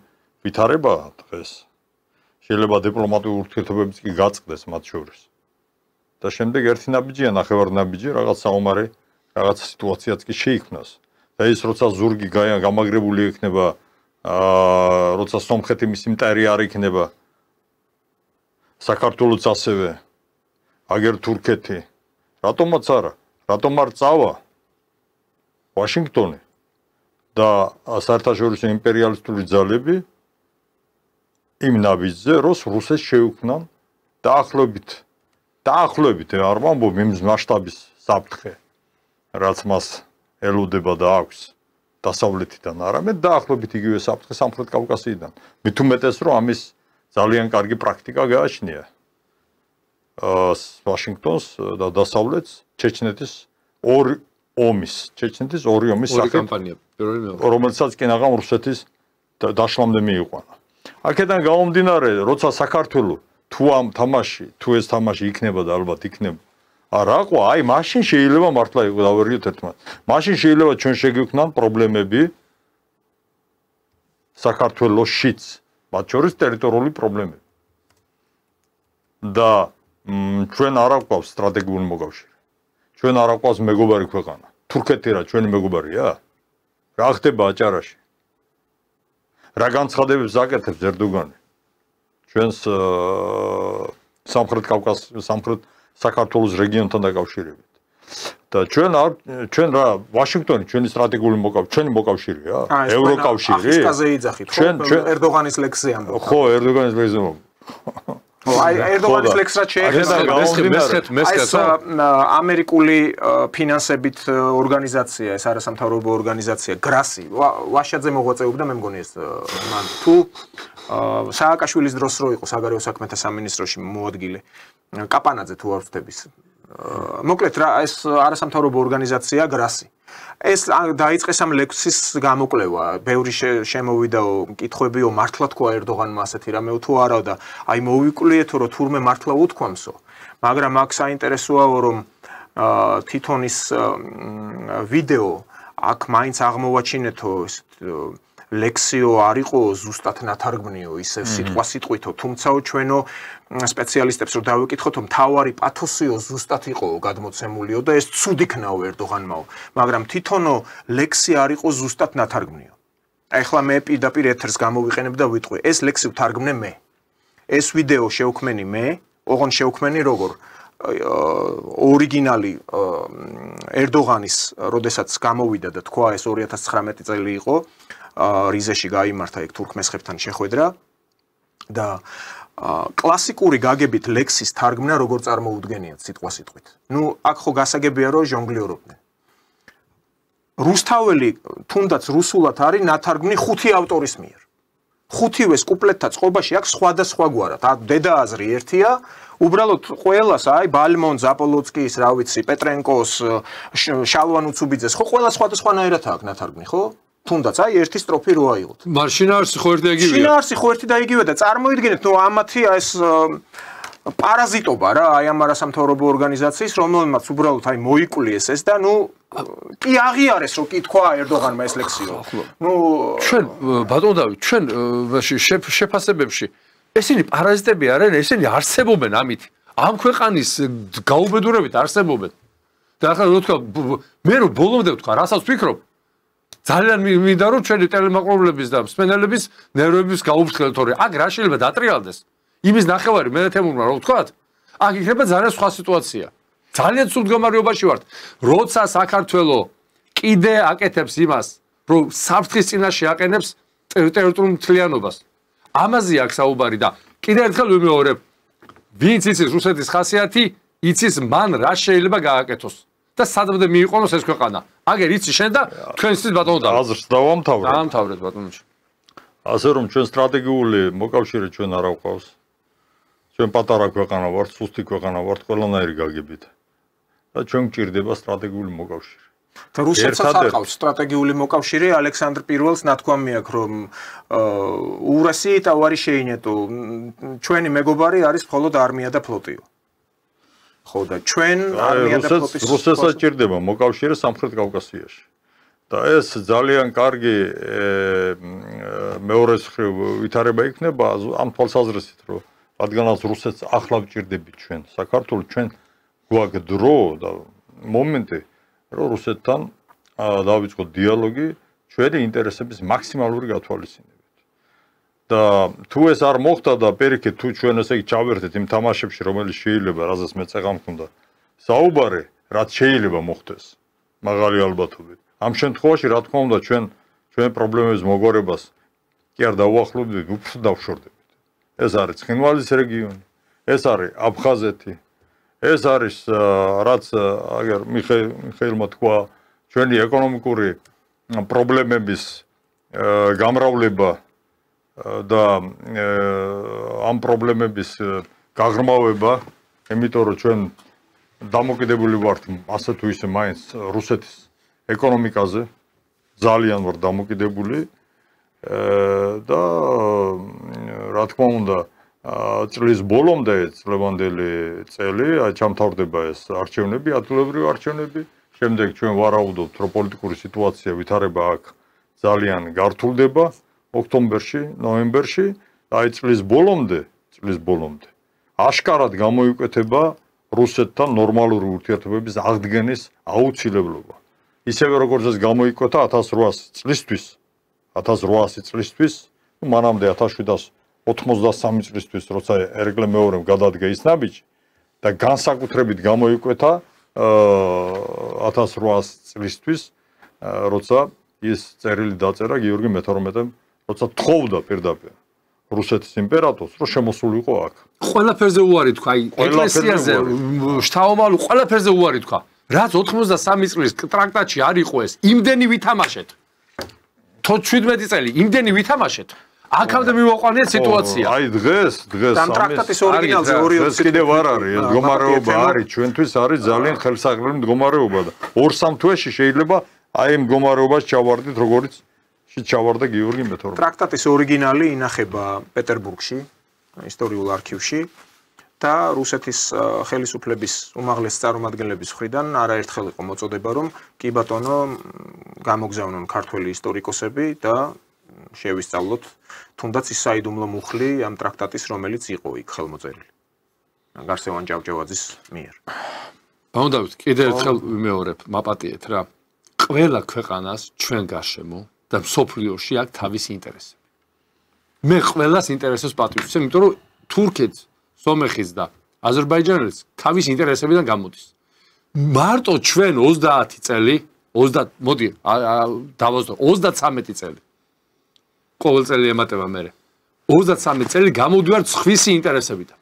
ვითარებაა დღეს. შეიძლება დიპლომატიური ურთიერთობებიც კი გაწყდეს მათ შორის. და შემდეგ ერთი ნაბიჯია, ნახევარნაბიჯი, რაღაც საომარი, რაღაც სიტუაციაც კი შეიქმნას. და ის როცა ზურგი გამაგრებული იქნება, როცა სომხეთი მის იმპერია არ იქნება, საქართველოც ასევე, აგერ თურქეთი, რატომაც არა, რატომ არ წავა ვაშინგტონი და საერთაშორისო იმპერიალისტური ძალები იმ ნაბიჯზე, რუსეთს შეუქმნან დაახლოებით არ ვამბობ იმ მასშტაბის საფრთხე, რაც მას ელოდება და აქვს დასავლეთიდან, არამედ დაახლოებით იგივე საფრთხე სამხრეთ კავკასიიდან. მით უმეტეს, რომ ამის ძალიან კარგი პრაქტიკა გააჩნია ვაშინგტონს და დასავლეთს ჩეჩნეთის ორი ომის კამპანია, რომელსაც კინაღამ რუსეთის დაშლამდე მიიყვანა. აქედან გამომდინარე, როცა საქართველოს თუ ეს თამაში იქნება და ალბათ იქნება, არა, აი მაშინ შეიძლება მართლა დავერიოთ ერთმანეთს. მაშინ შეიძლება ჩვენ შეგვიქმნან პრობლემები საქართველოშიც, მათ შორის ტერიტორიული პრობლემები. და ჩვენ არ აქვს სტრატეგიული მოკავშირე. ჩვენ არ აქვს მეგობარი ქვეყანა. თურქეთი რა ჩვენი მეგობარია? რა ხდება აჭარაში? რა განცხადებებს აკეთებს ერდოგანი? ჩვენს სამხრეთ საქართველოს რეგიონთან დაკავშირებით. და ჩვენ რა ვაშინგტონი ჩვენი სტრატეგიული მოკავშირეა? ევროკავშირი? ახისკაზე იძახით, ხო? ერდოგანის ლექსზე ამბობ. ხო, ერდოგანის ლექსზე ამბობ. ხო, აი ერდოგანის ლექსრად შეეხება ეს ამერიკული ფინანსებით ორგანიზაცია, ეს არასამთავრობო ორგანიზაცია, გრასი, ვაშაძე მოღვაწეობდა, მე მგონი ეს მან თუ სააკაშვილის დროს რო იყო საგარეო საქმეთა სამინისტროში მოადგილე, კაპანაძე თუ არ ვთქვი. მოკლედ რა ეს არასამთავრობო ორგანიზაცია გრასი. ეს დაიწყეს ამ ლექსის გამოკვლევა, ბევრი შემოვიდაო კითხვებიო, მართლა თქვა ერდოგანმა ასეთი რამე თუ არა და აი მოვიკვლიეთო რომ თურმე მართლა უთქვამსო. მაგრამ აქ საინტერესოა რომ თითონის ვიდეო აქ მაინც აღმოვაჩინეთო ლექსიო არ იყო ზუსტად ნათარგმნიო ისე სიტყვა სიტყვითო, თუმცა ჩვენო სპეციალისტებს რომ დავიკითხოთ, მთავარი პათოსიო ზუსტად იყო გადმოცემულიო და ეს ცუდი ქნაო ერდოგანმაო, მაგრამ თვითონო ლექსი არ იყო ზუსტად ნათარგმნიო. ახლა მე პირდაპირ ეთერს გამოვიყენებ და ვიტყვი, ეს ლექსი ვთარგმნე მე. ეს ვიდეო შევქმენი მე, ოღონ შევქმენი როგორ ორიგინალი ერდოგანის, როდესაც გამოვიდა და თქვა ეს 2019 წელი იყო, რიზეში გაიმართა ეგ თურქმესხებთან შეხვედრა და კლასიკური გაგებით ლექსის თარგმნა როგორ წარმოუდგენიათ სიტყვა სიტყვით. აქ ხო გასაგებია რომ ჟონგლიორობდნენ. რუსთაველი თუნდაც რუსულად არის ნათარგმნი 5 ავტორის მიერ. 5-ვეს კუპლეტთა წყობაში აქვს სხვადასხვა გვარად. დედააზრი ერთია, უბრალოდ ყველას აი ბალმონ, ზაპოლოცკის, რა ვიცი, პეტრენკოს, შალვანუცუბიძეს, ხო ყველა სხვადასხვანაირად აქვს ნათარგმნი, ხო? თუნდაც აი ერთი სტროფი რო აიღოთ. მარშინარსი ხო ერთი და იგივეა. შინაარსი ხო ერთი და იგივეა და წარმოიდგინეთ, ამათი ეს პარაზიტობა რა, აი ამ არასამთავრობო ორგანიზაციის, რომელმაც უბრალოდ აი მოიკულიეს ეს და კი აღიარეს რომ კი თქვა ერდოგანმა ეს ლექსიო. ჩვენ ბატონო დავით, ჩვენ შეფასებებში ესენი პარაზიტები არიან, ესენი არსებობენ ამით. ამ ქვეყანის გაუბედურებით არსებობენ. და ახლა რო თქვა მე რო ბოლომდე ვთქვა, რასაც ვფიქრობ, ძალიან მინდა რომ ჩვენი ტელემაყურებლების და მსმენელების ნერვების გაუფრთხილდეთ, თორე აქ რა შეიძლება დატრიალდეს. იმის ნახევარი მე თემურმა რო ვთქვათ, აქ იქნება ძალიან სხვა სიტუაცია. ძალიან ცუდ მდგომარეობაში ვართ. როცა საქართველო კიდე აკეთებს იმას, რომ საფრთხის წინაშე აყენებს ტერიტორიულ მთლიანობას. ამაზე აქვს საუბარი და კიდე ერთხელ ვიმეორებ, ვინც იცის რუსეთის ხასიათი, იცის მან რა შეიძლება გააკეთოს და სადამდე მიიყონოს ეს ქვეყანა. აგერ იცი შენ და თქვენთვის ბატონო და აზრს დავამთავრე. დაამთავრეთ ბატონო. ასე რომ ჩვენ სტრატეგიული მოკავშირე ჩვენ არ აღვყავს. ჩვენ პატარა ქვეყანა ვართ, სუსტი ქვეყანა ვართ, ყველანაირი გაგებით. და ჩვენ გჭირდება სტრატეგიული მოკავშირე. და რუსეთსაც აყავს სტრატეგიული მოკავშირე, ალექსანდრ პირველს ნათქვამი აქვს, რომ ურასი ტავარი შეინეტო. ჩვენი მეგობარი არის მხოლოდ არმია და ფლოტიო. ხო და ჩვენ არმია და ფლოტის რუსეთსაც ჭირდება მოკავშირე სამხრეთ კავკასიაში. და ეს ძალიან კარგი მეორე მხრივ ვითარება იქნება ამ თვალსაზრისით, რომ რადგანაც რუსეთს ახლა ვჭირდებით ჩვენ, საქართველოს ჩვენ გვაქვს დრო და მომენტი, რომ რუსეთთან დავიწყოთ დიალოგი ჩვენი ინტერესების მაქსიმალური გათვალისწინებით. და თუ ეს არ მოხდა და პირიქით თუ ჩვენ ესე იგი ჩავერთეთ იმ თამაშებში, რომელიც შეიძლება, რაზეც მე წეღამ მქონდა, საუბარი, რაც შეიძლება მოხდეს, მაღალი ალბათობით. ამ შემთხვევაში, რა თქმა უნდა, ჩვენ პრობლემების მოგვარებას კი არ დავუახლოვდებით, უფრო დავშორდებით. ეს არის ცხინვალის რეგიონი, ეს არის აფხაზეთი, ეს არის რაც აგერ მიხეილმა თქვა, ჩვენი ეკონომიკური პრობლემების გამრავლება და ამ პრობლემების გაღრმავება, იმიტომ რომ ჩვენ დამოკიდებული ვართ ასე თუ ისე მაინც რუსეთის ეკონომიკაზე, ძალიან ვართ დამოკიდებული და რა თქმა უნდა წლის ბოლომდე წლევანდელი წელი ჩამთავრდება ეს არჩევნები, ადგილობრივი არჩევნები, შემდეგ ჩვენ ვარაუდობთ, რომ პოლიტიკური სიტუაცია ვითარება აქ ძალიან გართულდება ოქტომბერში, ნოემბერში და აი წლის ბოლომდე აშკარად გამოიკვეთება რუსეთთან ნორმალური ურთიერთობების აღდგენის აუცილებლობა. ისევე როგორც ეს გამოიკვეთა 1800 წლისთვის, მანამდე 1783 წლისთვის, როცა ერეკლე მეორემ გადადგა ის ნაბიჯი და განსაკუთრებით გამოიკვეთა 1800 წლისთვის, როცა ის წერილი დაწერა გიორგი მე-12-მ, როცა თხოვდა პირდაპირ რუსეთის იმპერატორს, რომ შემოსულიყო აქ. ყველაფერზე უარი თქვა, ეკლესიაზე, შთაომალ ყველაფერზე უარი თქვა. რაც 83 წლის ტრაქტატში არ იყო ეს, იმდენი ვითამაშეთ. 17 წელი იმდენი ვითამაშეთ. აქამდე მივაყვანეთ სიტუაცია. აი დღეს ამ ტრაქტატის ორიგინალზე 2-20 კიდევ არ არის, ეს მდგომარეობა არის, ჩვენთვის არის ძალიან ხელსაყრელი მდგომარეობა და 2-3 თვეში შეიძლება აი ამ მდგომარეობას ჩავარდით, როგორც ჩავარდა გიორგი მე-12. ტრაქტატის ორიგინალი ინახება პეტერბურგში, ისტორიულ არქივში და რუსეთის ხელისუფლების უმაღლესი წარმომადგენლების მხრიდან არაერთხელ იყო მოწოდება, რომ კი ბატონო გამოგზავნონ ქართველი ისტორიკოსები და შევისწავლოთ თუნდაც ის საიდუმლო მუხლი ამ ტრაქტატის, რომელიც იყო იქ ხელმოწერილი. გარსევან ჭავჭავაძის მიერ. ბავშვებთ, კიდევ ერთხელ ვიმეორებ, მაპატიეთ რა. ყველა ქვეყანას ჩვენ გარშემო და მსოფლიოში აქვს თავისი ინტერესები. მე ყველას ინტერესებს პატრიოტს, იმიტომ რომ თურქეთს, სომეხის და აზერბაიჯანელს თავის ინტერესებიდან გამოდის. მარტო ჩვენ 30 წელი, მოდი, დავაზრდო, 33 წელი. ყოველ წელი ემატება მე. 33 წელი გამოდივართ სხვისი ინტერესებიდან.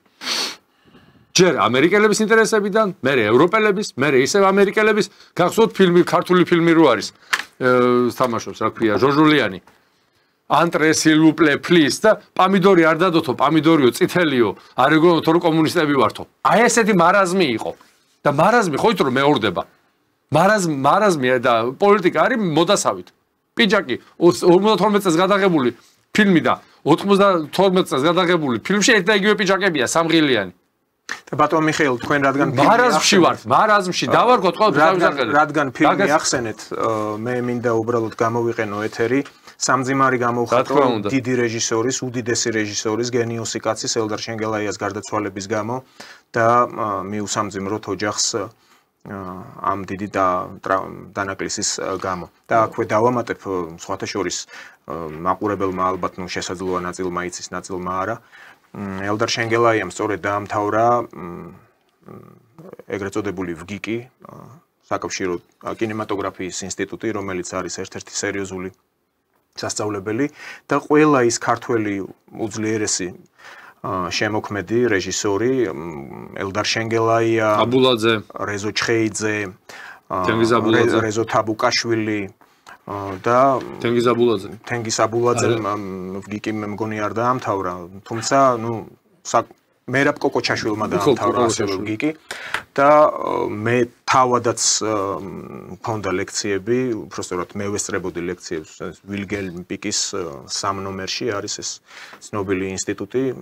ჯერ ამერიკელების ინტერესებიდან, მე ევროპელების, მე ისევ ამერიკელების, გახსოვთ ფილმი, ქართული ფილმი რო არის. თამაშობს, რა ქვია, ჟოჟულიანი. Antre s'il vous plaît, please და პამიდორი არ დადოთო, პამიდორიო, წითელიო, არ ეგონოთო რომ კომუნისტები ვართო. აი ესეთი მარაზმი იყო. და მარაზმი ხო ითო რომ მეორდება. მარაზმი და პოლიტიკა არის მოდასავით. პიჯაკი 52 წელს გადაღებული ფილმი და 92 წელს გადაღებული ფილმში ერთ და იგივე პიჯაკებია, სამღილიანი. და ბატონ მიხეილ, თქვენ რადგან მარაზმში ვართ, მარაზმში დავარქოთ ყოველ რადგან ფილმი ახსენეთ, მე მინდა უბრალოდ გამოვიყენო ეთერი. სამძიმარი გამოვხატო დიდი რეჟისორის, უდიდესი რეჟისორის, გენიოსი კაცის ელდარ შენგელაიას გარდაცვალების გამო და მიუსამძიმროთ ოჯახს ამ დიდი დანაკლისის გამო. და აქვე დავამატებ სხვათა შორის მაყურებელმა ალბათ შესაძლოა ნაწილმა იცის, ნაწილმა არა. ელდარ შენგელაიამ სწორედ დაამთავრა ეგრეთ წოდებული ვგიკი, საკავშირო კინემატოგრაფიის ინსტიტუტი, რომელიც არის ერთ-ერთი სერიოზული სასწავლებელი და ყველა ის ქართველი უძლიერესი შემოქმედი რეჟისორი ელდარ შენგელაია, აბულაძე, რეზო ჩხეიძე, თენგიზ აბულაძე, რეზო თაბუკაშვილი და თენგიზ აბულაძე ვგიკი მე მგონი არ დაამთავრა, თუმცა მერაბ კოკოჩაშვილმა დაამთავრა ასევე ვგიკი და მე თავადაც მქონდა ლექციები, უბრალოდ მე ვესწრებოდი ლექციებს ვილგელმ პიკის 3 ნომერში არის ეს ცნობილი ინსტიტუტი,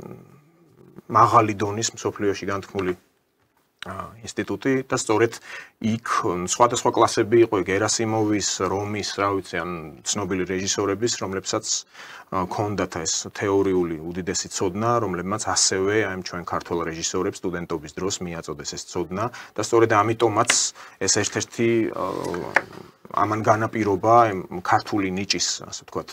მაღალი დონის მსოფლიოში განთქმული ინსტიტუტი და სწორედ იქ სხვადასხვა კლასები იყო გერასიმოვის, რომის, რა ვიცი, ან ცნობილი რეჟისორების, რომლებსაც ქონდათ ეს თეორიული უდიდესი ცოდნა, რომლებმაც ასევე აი ჩვენ ქართულ რეჟისორებს სტუდენტობის დროს მიაწოდეს ეს ცოდნა და სწორედ ამიტომაც ეს ერთ-ერთი ამან განაპირობა ქართული ნიჭის, ასე ვთქვათ,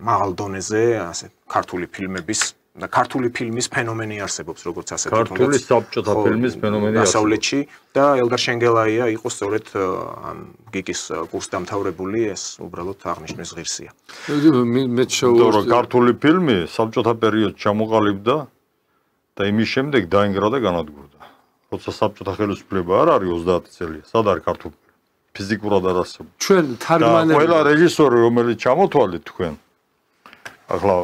მაღალ დონეზე, ასე ქართული ფილმების და ქართული ფილმის ფენომენი არსებობს, როგორც ასე ვთქვათ. ქართული საბჭოთა ფილმის ფენომენი არსებობს. დასავლეთში და ელდარ შენგელაია იყო სწორედ ამ გიკის კურსდამთავრებული, ეს უბრალოდ აღნიშნვის ღირსია. მე შეუძლია ქართული ფილმი საბჭოთა პერიოდში ჩამოყალიბდა და იმის შემდეგ დაინგრა და განადგურდა. როცა საბჭოთა ხელისუფლება არ არის 30 წელი, სად არის ქართული ფიზიკურად არ არსებობს. ჩვენ თარგმანები ყველა რეჟისორი, რომელიც ჩამოთვალეთ თქვენ, ახლა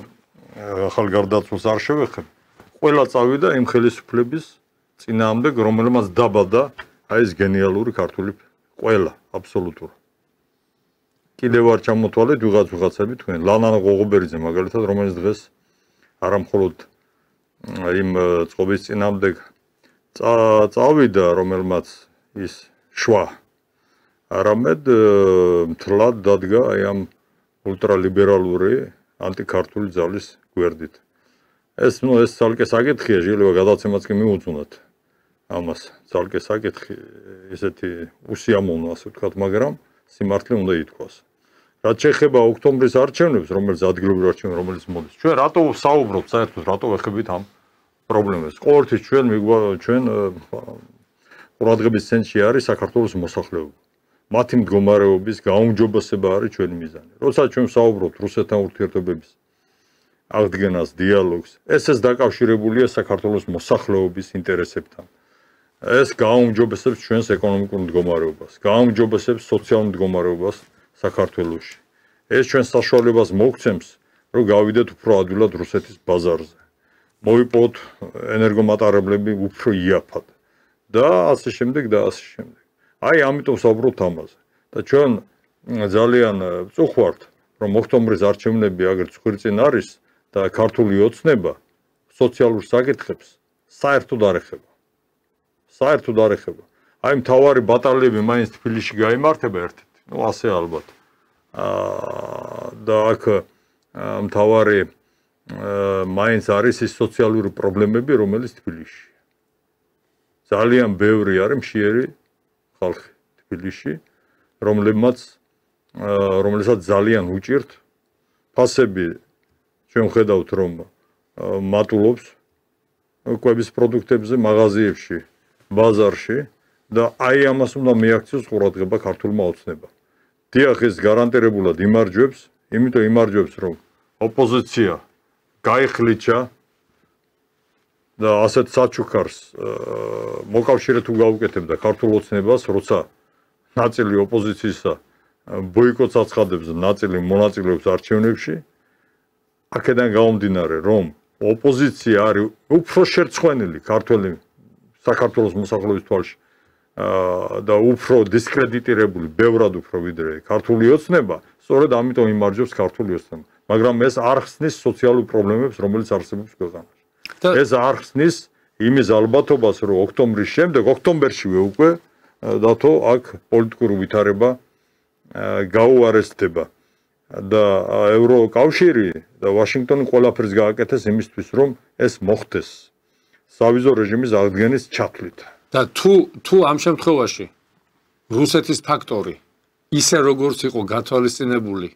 ახალგაზრდებს არ შევეხებ. ყველა წავიდა იმ ხელისუფლების წინააღმდეგ, რომელმაც დაბადა აი ეს გენიალური ქართული ყველა აბსოლუტურად. კიდევ არ ჩამოთვალეთ ვიღაცები თქვენ, ლანანა ღოღობერიძე მაგალითად, რომელიც დღეს არა მხოლოდ იმ წყობის წინააღმდეგ წავიდა, რომელმაც ის შვა, არამედ მთლად დადგა აი ამ ულტრალიბერალური ანტიქართული ძალის გვერდით. ეს ცალკე საკითხია, შეიძლება გადაცემაც კი მიუძღვნათ ამას. ცალკე საკითხი, ესეთი უსიამოვნო, ასე ვთქვათ, მაგრამ სიმართლე უნდა ითქვას. რაც შეეხება ოქტომბრის არჩევნებს, რომელიც ადგილობრივ არჩევნები, რომელიც მოდის. ჩვენ რატო საუბრობთ საერთოდ, რატო ვეხებით ამ პრობლემებს? ყოველთვის ჩვენ ყურადღების ცენტრში არის საქართველოს მოსახლეობა. მათი მდგომარეობის გაუმჯობესება არის ჩვენი მიზანი. როცა ჩვენ ვსაუბრობთ რუსეთთან ურთიერთობების აღდგენას, დიალოგს, ეს დაკავშირებულია საქართველოს მოსახლეობის ინტერესებთან. ეს გაუმჯობესებს ჩვენს ეკონომიკურ მდგომარეობას, გაუმჯობესებს სოციალურ მდგომარეობას საქართველოში. ეს ჩვენ საშუალებას მოგცემს, რომ გავიდეთ უფრო ადვილად რუსეთის ბაზარზე. მოვიპოვოთ ენერგომატარებლები უფრო იაფად და ასე შემდეგ და ასე შემდეგ. აი ამიტომ საუბრობთ ამაზე. და ჩვენ ძალიან ვწუხართ, რომ ოქტომბრის არჩევნები აგერ ცხვირწინ არის და ქართული ოცნება სოციალურ საკითხებს საერთოდ არ ეხება. საერთოდ არ ეხება. აი მთავარი ბატალიები მაინც თბილისში გაიმართება ერთ-ერთი. ნუ ასე ალბათ. და აქ მთავარი მაინც არის ის სოციალური პრობლემები, რომელიც თბილისში. ძალიან ბევრი არის მშიერი ხალხი თბილისში, რომელსაც ძალიან უჭირთ ფასები ჩვენ ხედავთ რომ მატულობს კვების პროდუქტებზე, მაღაზიებში, ბაზარში და აი ამას უნდა მიაქციოს ყურადღება ქართულმა ოცნებამ. დიახ, ეს გარანტირებულად იმარჯვებს, იმიტომ იმარჯვებს რომ ოპოზიცია გაიხლიჩა და ასეთ საჩუქარს მოკავშირე თუ გაუკეთებდა ქართულ ოცნებას, როცა ნაწილი ოპოზიციისა ბოიკოტს აცხადებს, ნაწილი მონაწილეობს არჩევნებში, აქედან გამომდინარე, რომ ოპოზიცია არის უფრო შერცხვენილი საქართველოს მოსახლეობის თვალში და უფრო დისკრედიტირებული, ბევრად უფრო ვიდრე ქართული ოცნება, სწორედ ამიტომ იმარჯვებს ქართული ოცნება. მაგრამ ეს არ ხსნის სოციალურ პრობლემებს, რომელიც არსებობს ქვეყანაში. ეს არ ხსნის იმის ალბათობას, რომ ოქტომბრის შემდეგ, ოქტომბერშივე უკვე დათო აქ პოლიტიკური ვითარება გაუარესდება. და ევროკავშირი და ვაშინგტონი ყველაფერს გააკეთეს იმისთვის, რომ ეს მოხდეს სავიზო რეჟიმის აღდგენის ჩათვლით. და თუ ამ შემთხვევაში რუსეთის ფაქტორი ისე როგორც იყო გათვალისწინებული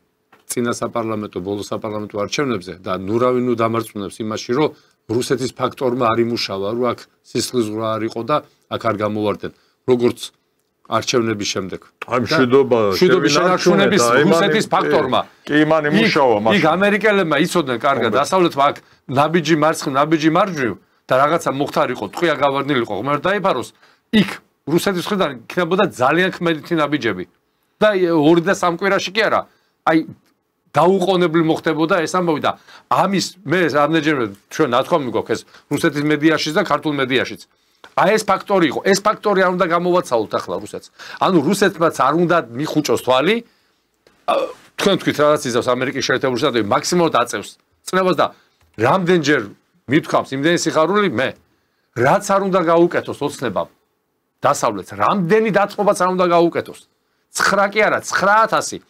წინა საპარლამენტო ბოლო საპარლამენტო არჩევნებზე და ნურავინუ დამარწმუნებს იმაში, რომ რუსეთის ფაქტორმა არ იმუშავა, რომ აქ სისხლისღვრა არ იყო და აქ არ გამოვარდნენ, როგორც არჩევნების შემდეგ. აი მშვიდობის შენარჩუნების რუსეთის ფაქტორმა. კი, მან იმუშავა მაშინ. იქ ამერიკელებმა იცოდნენ კარგად, დასავლეთმა აქ ნაბიჯი მარცხნივ, ნაბიჯი მარჯვნივ და რაღაცა მოხთარიყო, ტყვია გავარდნილიყო, ღმერთ დაიფაროს. იქ რუსეთის მხრიდან იქნებოდა ძალიან ქმედითი ნაბიჯები. და 2 და 3 კვირაში კი არა. აი დაუყოვნებლი მოხდებოდა ეს ამბავი და ამის მე რამდენჯერმე ჩვენ ნათქვამი გვაქვს ეს რუსეთის მედიაშიც და ქართულ მედიაშიც. აი ეს ფაქტორი იყო. ეს ფაქტორი არ უნდა გამოვაცალოთ ახლა რუსეთს. ანუ რუსეთმაც არ უნდა მიხუჭოს თვალი. თქვენ თქვით რაღაც იზავს ამერიკის შეერთებული შტატები მაქსიმალურად აწევს წნევას და რამდენჯერ მithქვამს იმდენი სიხარული მე რაც არ უნდა გაუკეთოს ოცნებამ დასავლეთს რამდენი დაწყობაც არ უნდა გაუკეთოს 9 კი არა 9000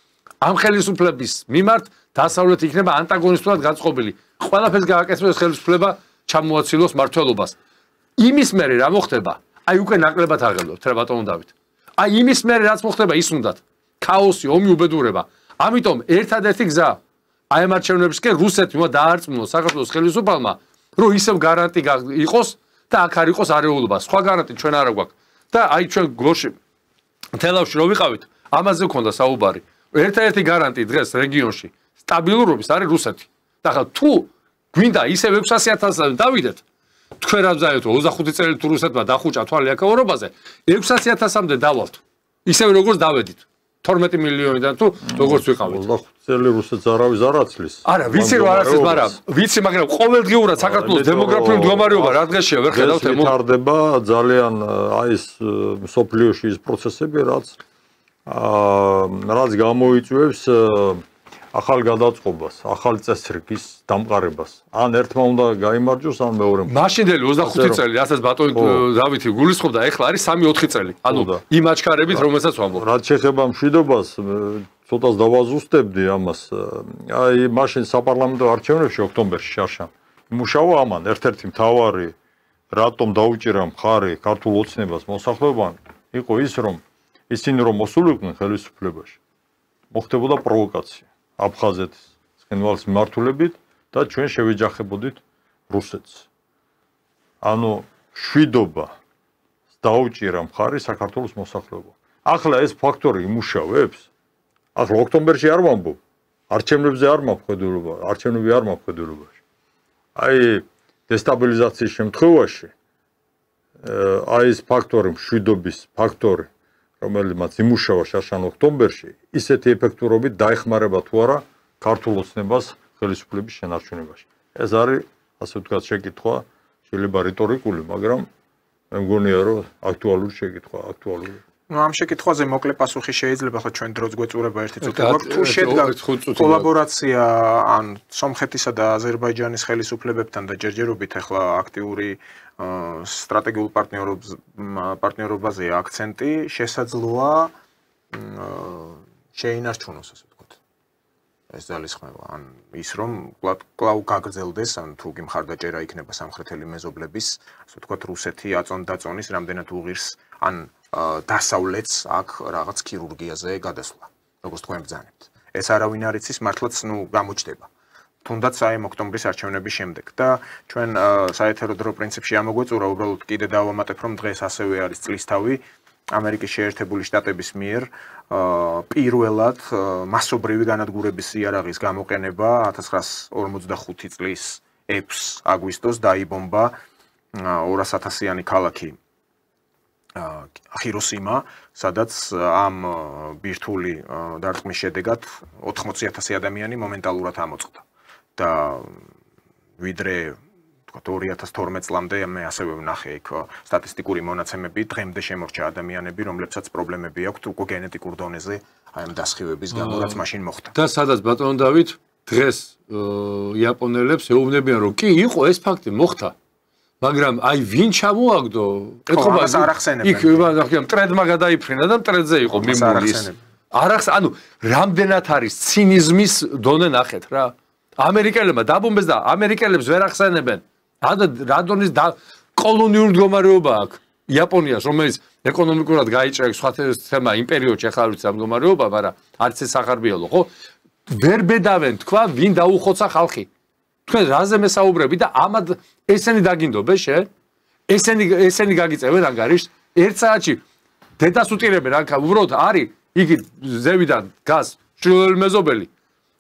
ამ ხელისუფლების მიმართ დასავლეთი იქნება ანტაგონისტურად გაწყობილი ყველაფერს გააკეთებს ხელისუფლება ჩამოაცილოს მართლობას იმის მერე რა მოხდება აი უკვე ნაკლებად აღელვებთ რა ბატონო დავით აი იმის მერე რაც მოხდება ის უნდათ ქაოსი ომი უბედურება ამიტომ ერთადერთი გზა აი ამ არჩევნებისკენ რუსეთმა დაარწმუნოს საქართველოს ხელისუფალმა რომ ისევ გარანტი იყოს და აქ არ იყოს არეულობა სხვა გარანტი ჩვენ არ გვაქვს და აი ჩვენ გლოში თელავში რო ვიყავით ამაზე გქონდა საუბარი ერთადერთი გარანტი დღეს რეგიონში სტაბილურობის არის რუსეთი და ხა თუ გვინდა ისევ 600.000-ზე დავიდეთ თქვენ რა ბზაიოთ 25 წელი თუ რუსეთმა დახუჭა თვალი აკავრობაზე 600.000-მდე დავალთ ისევ როგორც დავედით 12 მილიონიდან თუ როგორც ვიყავით 25 წელი რუსეთს არავის არ აცლის არა ვიცი რომ არ აცლის მაგრამ ვიცი მაგრამ ყოველდღიურად საქართველოს დემოგრაფიული მდგომარეობა რა დღეშია ვერ ხედავთ ვითარდება ძალიან აი ეს სოფლიოში ის პროცესები რაც გამოიწვევს ახალ გადაწყობას, ახალ წესრიგის დამყარებას. ან ერთმა უნდა გაიმარჯვოს, ან მეორემ. მაშინდელი 25 წელი, რასაც ბატონი დავითი გულისხმობდა, ეხლა არის 3-4 წელი. ანუ იმ აჩქარებით, რომელსაც ვამბობ. რაც შეეხება მშვიდობას, ცოტას დავაზუსტებდი ამას. აი, მაშინ საპარლამენტო არჩევნებში ოქტომბერში შარშან. იმუშავა ამან, ერთ-ერთი მთავარი რატომ დაუჭირა მხარი ქართულ ოცნებას მოსახლეობამ, იყო ის, რომ ისინი რომ მოსულიყვნენ ხელისუფლებაში, მოხდებოდა პროვოკაცია. აფხაზეთის ცხენვალის მიმართულებით და ჩვენ შევეჯახებოდით რუსეთს. ანუ შვიდობა დაუჭირა მხარი საქართველოს მოსახლეობამ. ახლა ეს ფაქტორი იმუშავებს. ახლა ოქტომბერში არ ვამბობ. არჩევნებზე არ მაფხდელობა, არჩევნები არ მაფხდელობაში. აი დესტაბილიზაციის შემთხვევაში აი ეს ფაქტორი მშვიდობის ფაქტორი რომელმაც იმუშავა შარშან ოქტომბერში, ისეთი ეფექტურობით დაეხმარება თუ არა ქართულ ოცნებას ხელისუფლების შენარჩუნებაში. ეს არის, ასე ვთქვათ, შეკითხვა, შეიძლება რიტორიკული, მაგრამ მე მგონია, რომ აქტუალური შეკითხვა, აქტუალური. ну ამ შეკითხვაზე მოკლე პასუხი შეიძლება ხო ჩვენ დროც გვეწურება ერთი წუთი გვაქვს თუ შედგა კოლაბორაცია ან სომხეთისა და აზერბაიჯანის ხელისუფლებებთან და ჯერჯერობით ახლა აქტიური სტრატეგიულ პარტნიორობაზე აქცენტი შესაძლოა შეინარჩუნოს ასე ვთქვათ ეს ძალისხმევა ან ის რომ კლავ გაგრძელდეს ან თუ გიმხარდაჭერა იქნება სამხრეთელი მეზობლების ასე ვთქვათ რუსეთი აწონ-დაწონის რამდენად უღირს ან დასავლეთს აქ რაღაც ქირურგიაზე გადასვლა როგორც თქვენ ბრძანებთ ეს არავინ არ იცის მართლაც ნუ გამოჩდება თუნდაც აი ოქტომბრის არჩევნების შემდეგ და ჩვენ საეთერო დრო პრინციპში ამოგვეწურა უბრალოდ კიდე დავამატებ რომ დღეს ასევე არის წლისთავი ამერიკის შეერთებული შტატების მიერ პირველად მასობრივი განადგურების იარაღის გამოყენება 1945 წლის 6 აგვისტოს დაიბომბა 200.000-იანი ქალაქი ჰიროსიმა, სადაც ამ ბირთვული დარტყმის შედეგად 80.000 ადამიანი მომენტალურად ამოწყდა. და ვიდრე თქვათ 2012 წლამდე მე ასევე ვნახე იქ სტატისტიკური მონაცემები, დღემდე შემორჩა ადამიანები, რომლებსაც პრობლემები აქვთ უკვე გენეტიკურ დონეზე, აი ამ დასხივების გამო, რაც მაშინ მოხდა. და სადაც ბატონო დავით დღეს იაპონელებს ეუბნებიან, რომ კი იყო ეს ფაქტი მოხდა. მაგრამ აი ვინ ჩამოაგდო? ეთქობა არ ახსენებენ. იქ მტრედმა გადაიფრინა და მტრედზე იყო მიმული ის. არახს, ანუ რამდენად არის ცინიზმის დონე ნახეთ რა. ამერიკელებმა დაბომბეს და ამერიკელებს ვერ ახსენებენ. რადონის კოლონიური მდგომარეობა აქვს იაპონიას, რომელიც ეკონომიკურად გაიჭრა სხვა თემა იმპერიოდში ახლა ვიცი ამ მდგომარეობა, მაგრამ არც ეს სახარბიელო, ხო? ვერ ბედავენ თქვა, ვინ დაუხოცა ხალხი. თქვენ რაზე მესაუბრები და ამად ესენი დაგინდობენ შე? ესენი გაგიწევენ ანგარიშს ერთ საათში დედას უტირებენ რანქა უბრალოდ არის იგი ზევიდან გას შრილელი მეზობელი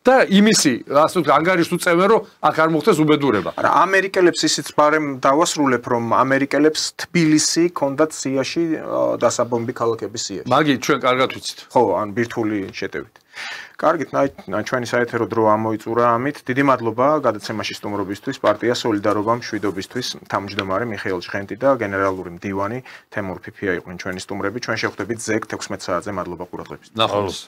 და იმისი ასე ვთქვათ ანგარიშს უწევენ რომ აქ არ მოხდეს უბედურება. არა ამერიკელებს ისიც ბარემ დავასრულებ რომ ამერიკელებს თბილისი ქონდათ სიაში დასაბომბი ქალაქების სიაში. მაგი ჩვენ კარგად ვიცით. ხო, ან ბირთვული შეტევით. კარგით, ჩვენი საეთერო დრო ამოიწურა ამით. დიდი მადლობა გადაცემაში სტუმრობისთვის, პარტია სოლიდარობა მშვიდობისთვის, თავმჯდომარე მიხეილ ჟღენტი და გენერალური მდივანი თემურ ფიფია იყვნენ ჩვენი სტუმრები. ჩვენ შევხვდებით ზეგ 16 საათზე. მადლობა ყურადღებისთვის. ნახვამდის.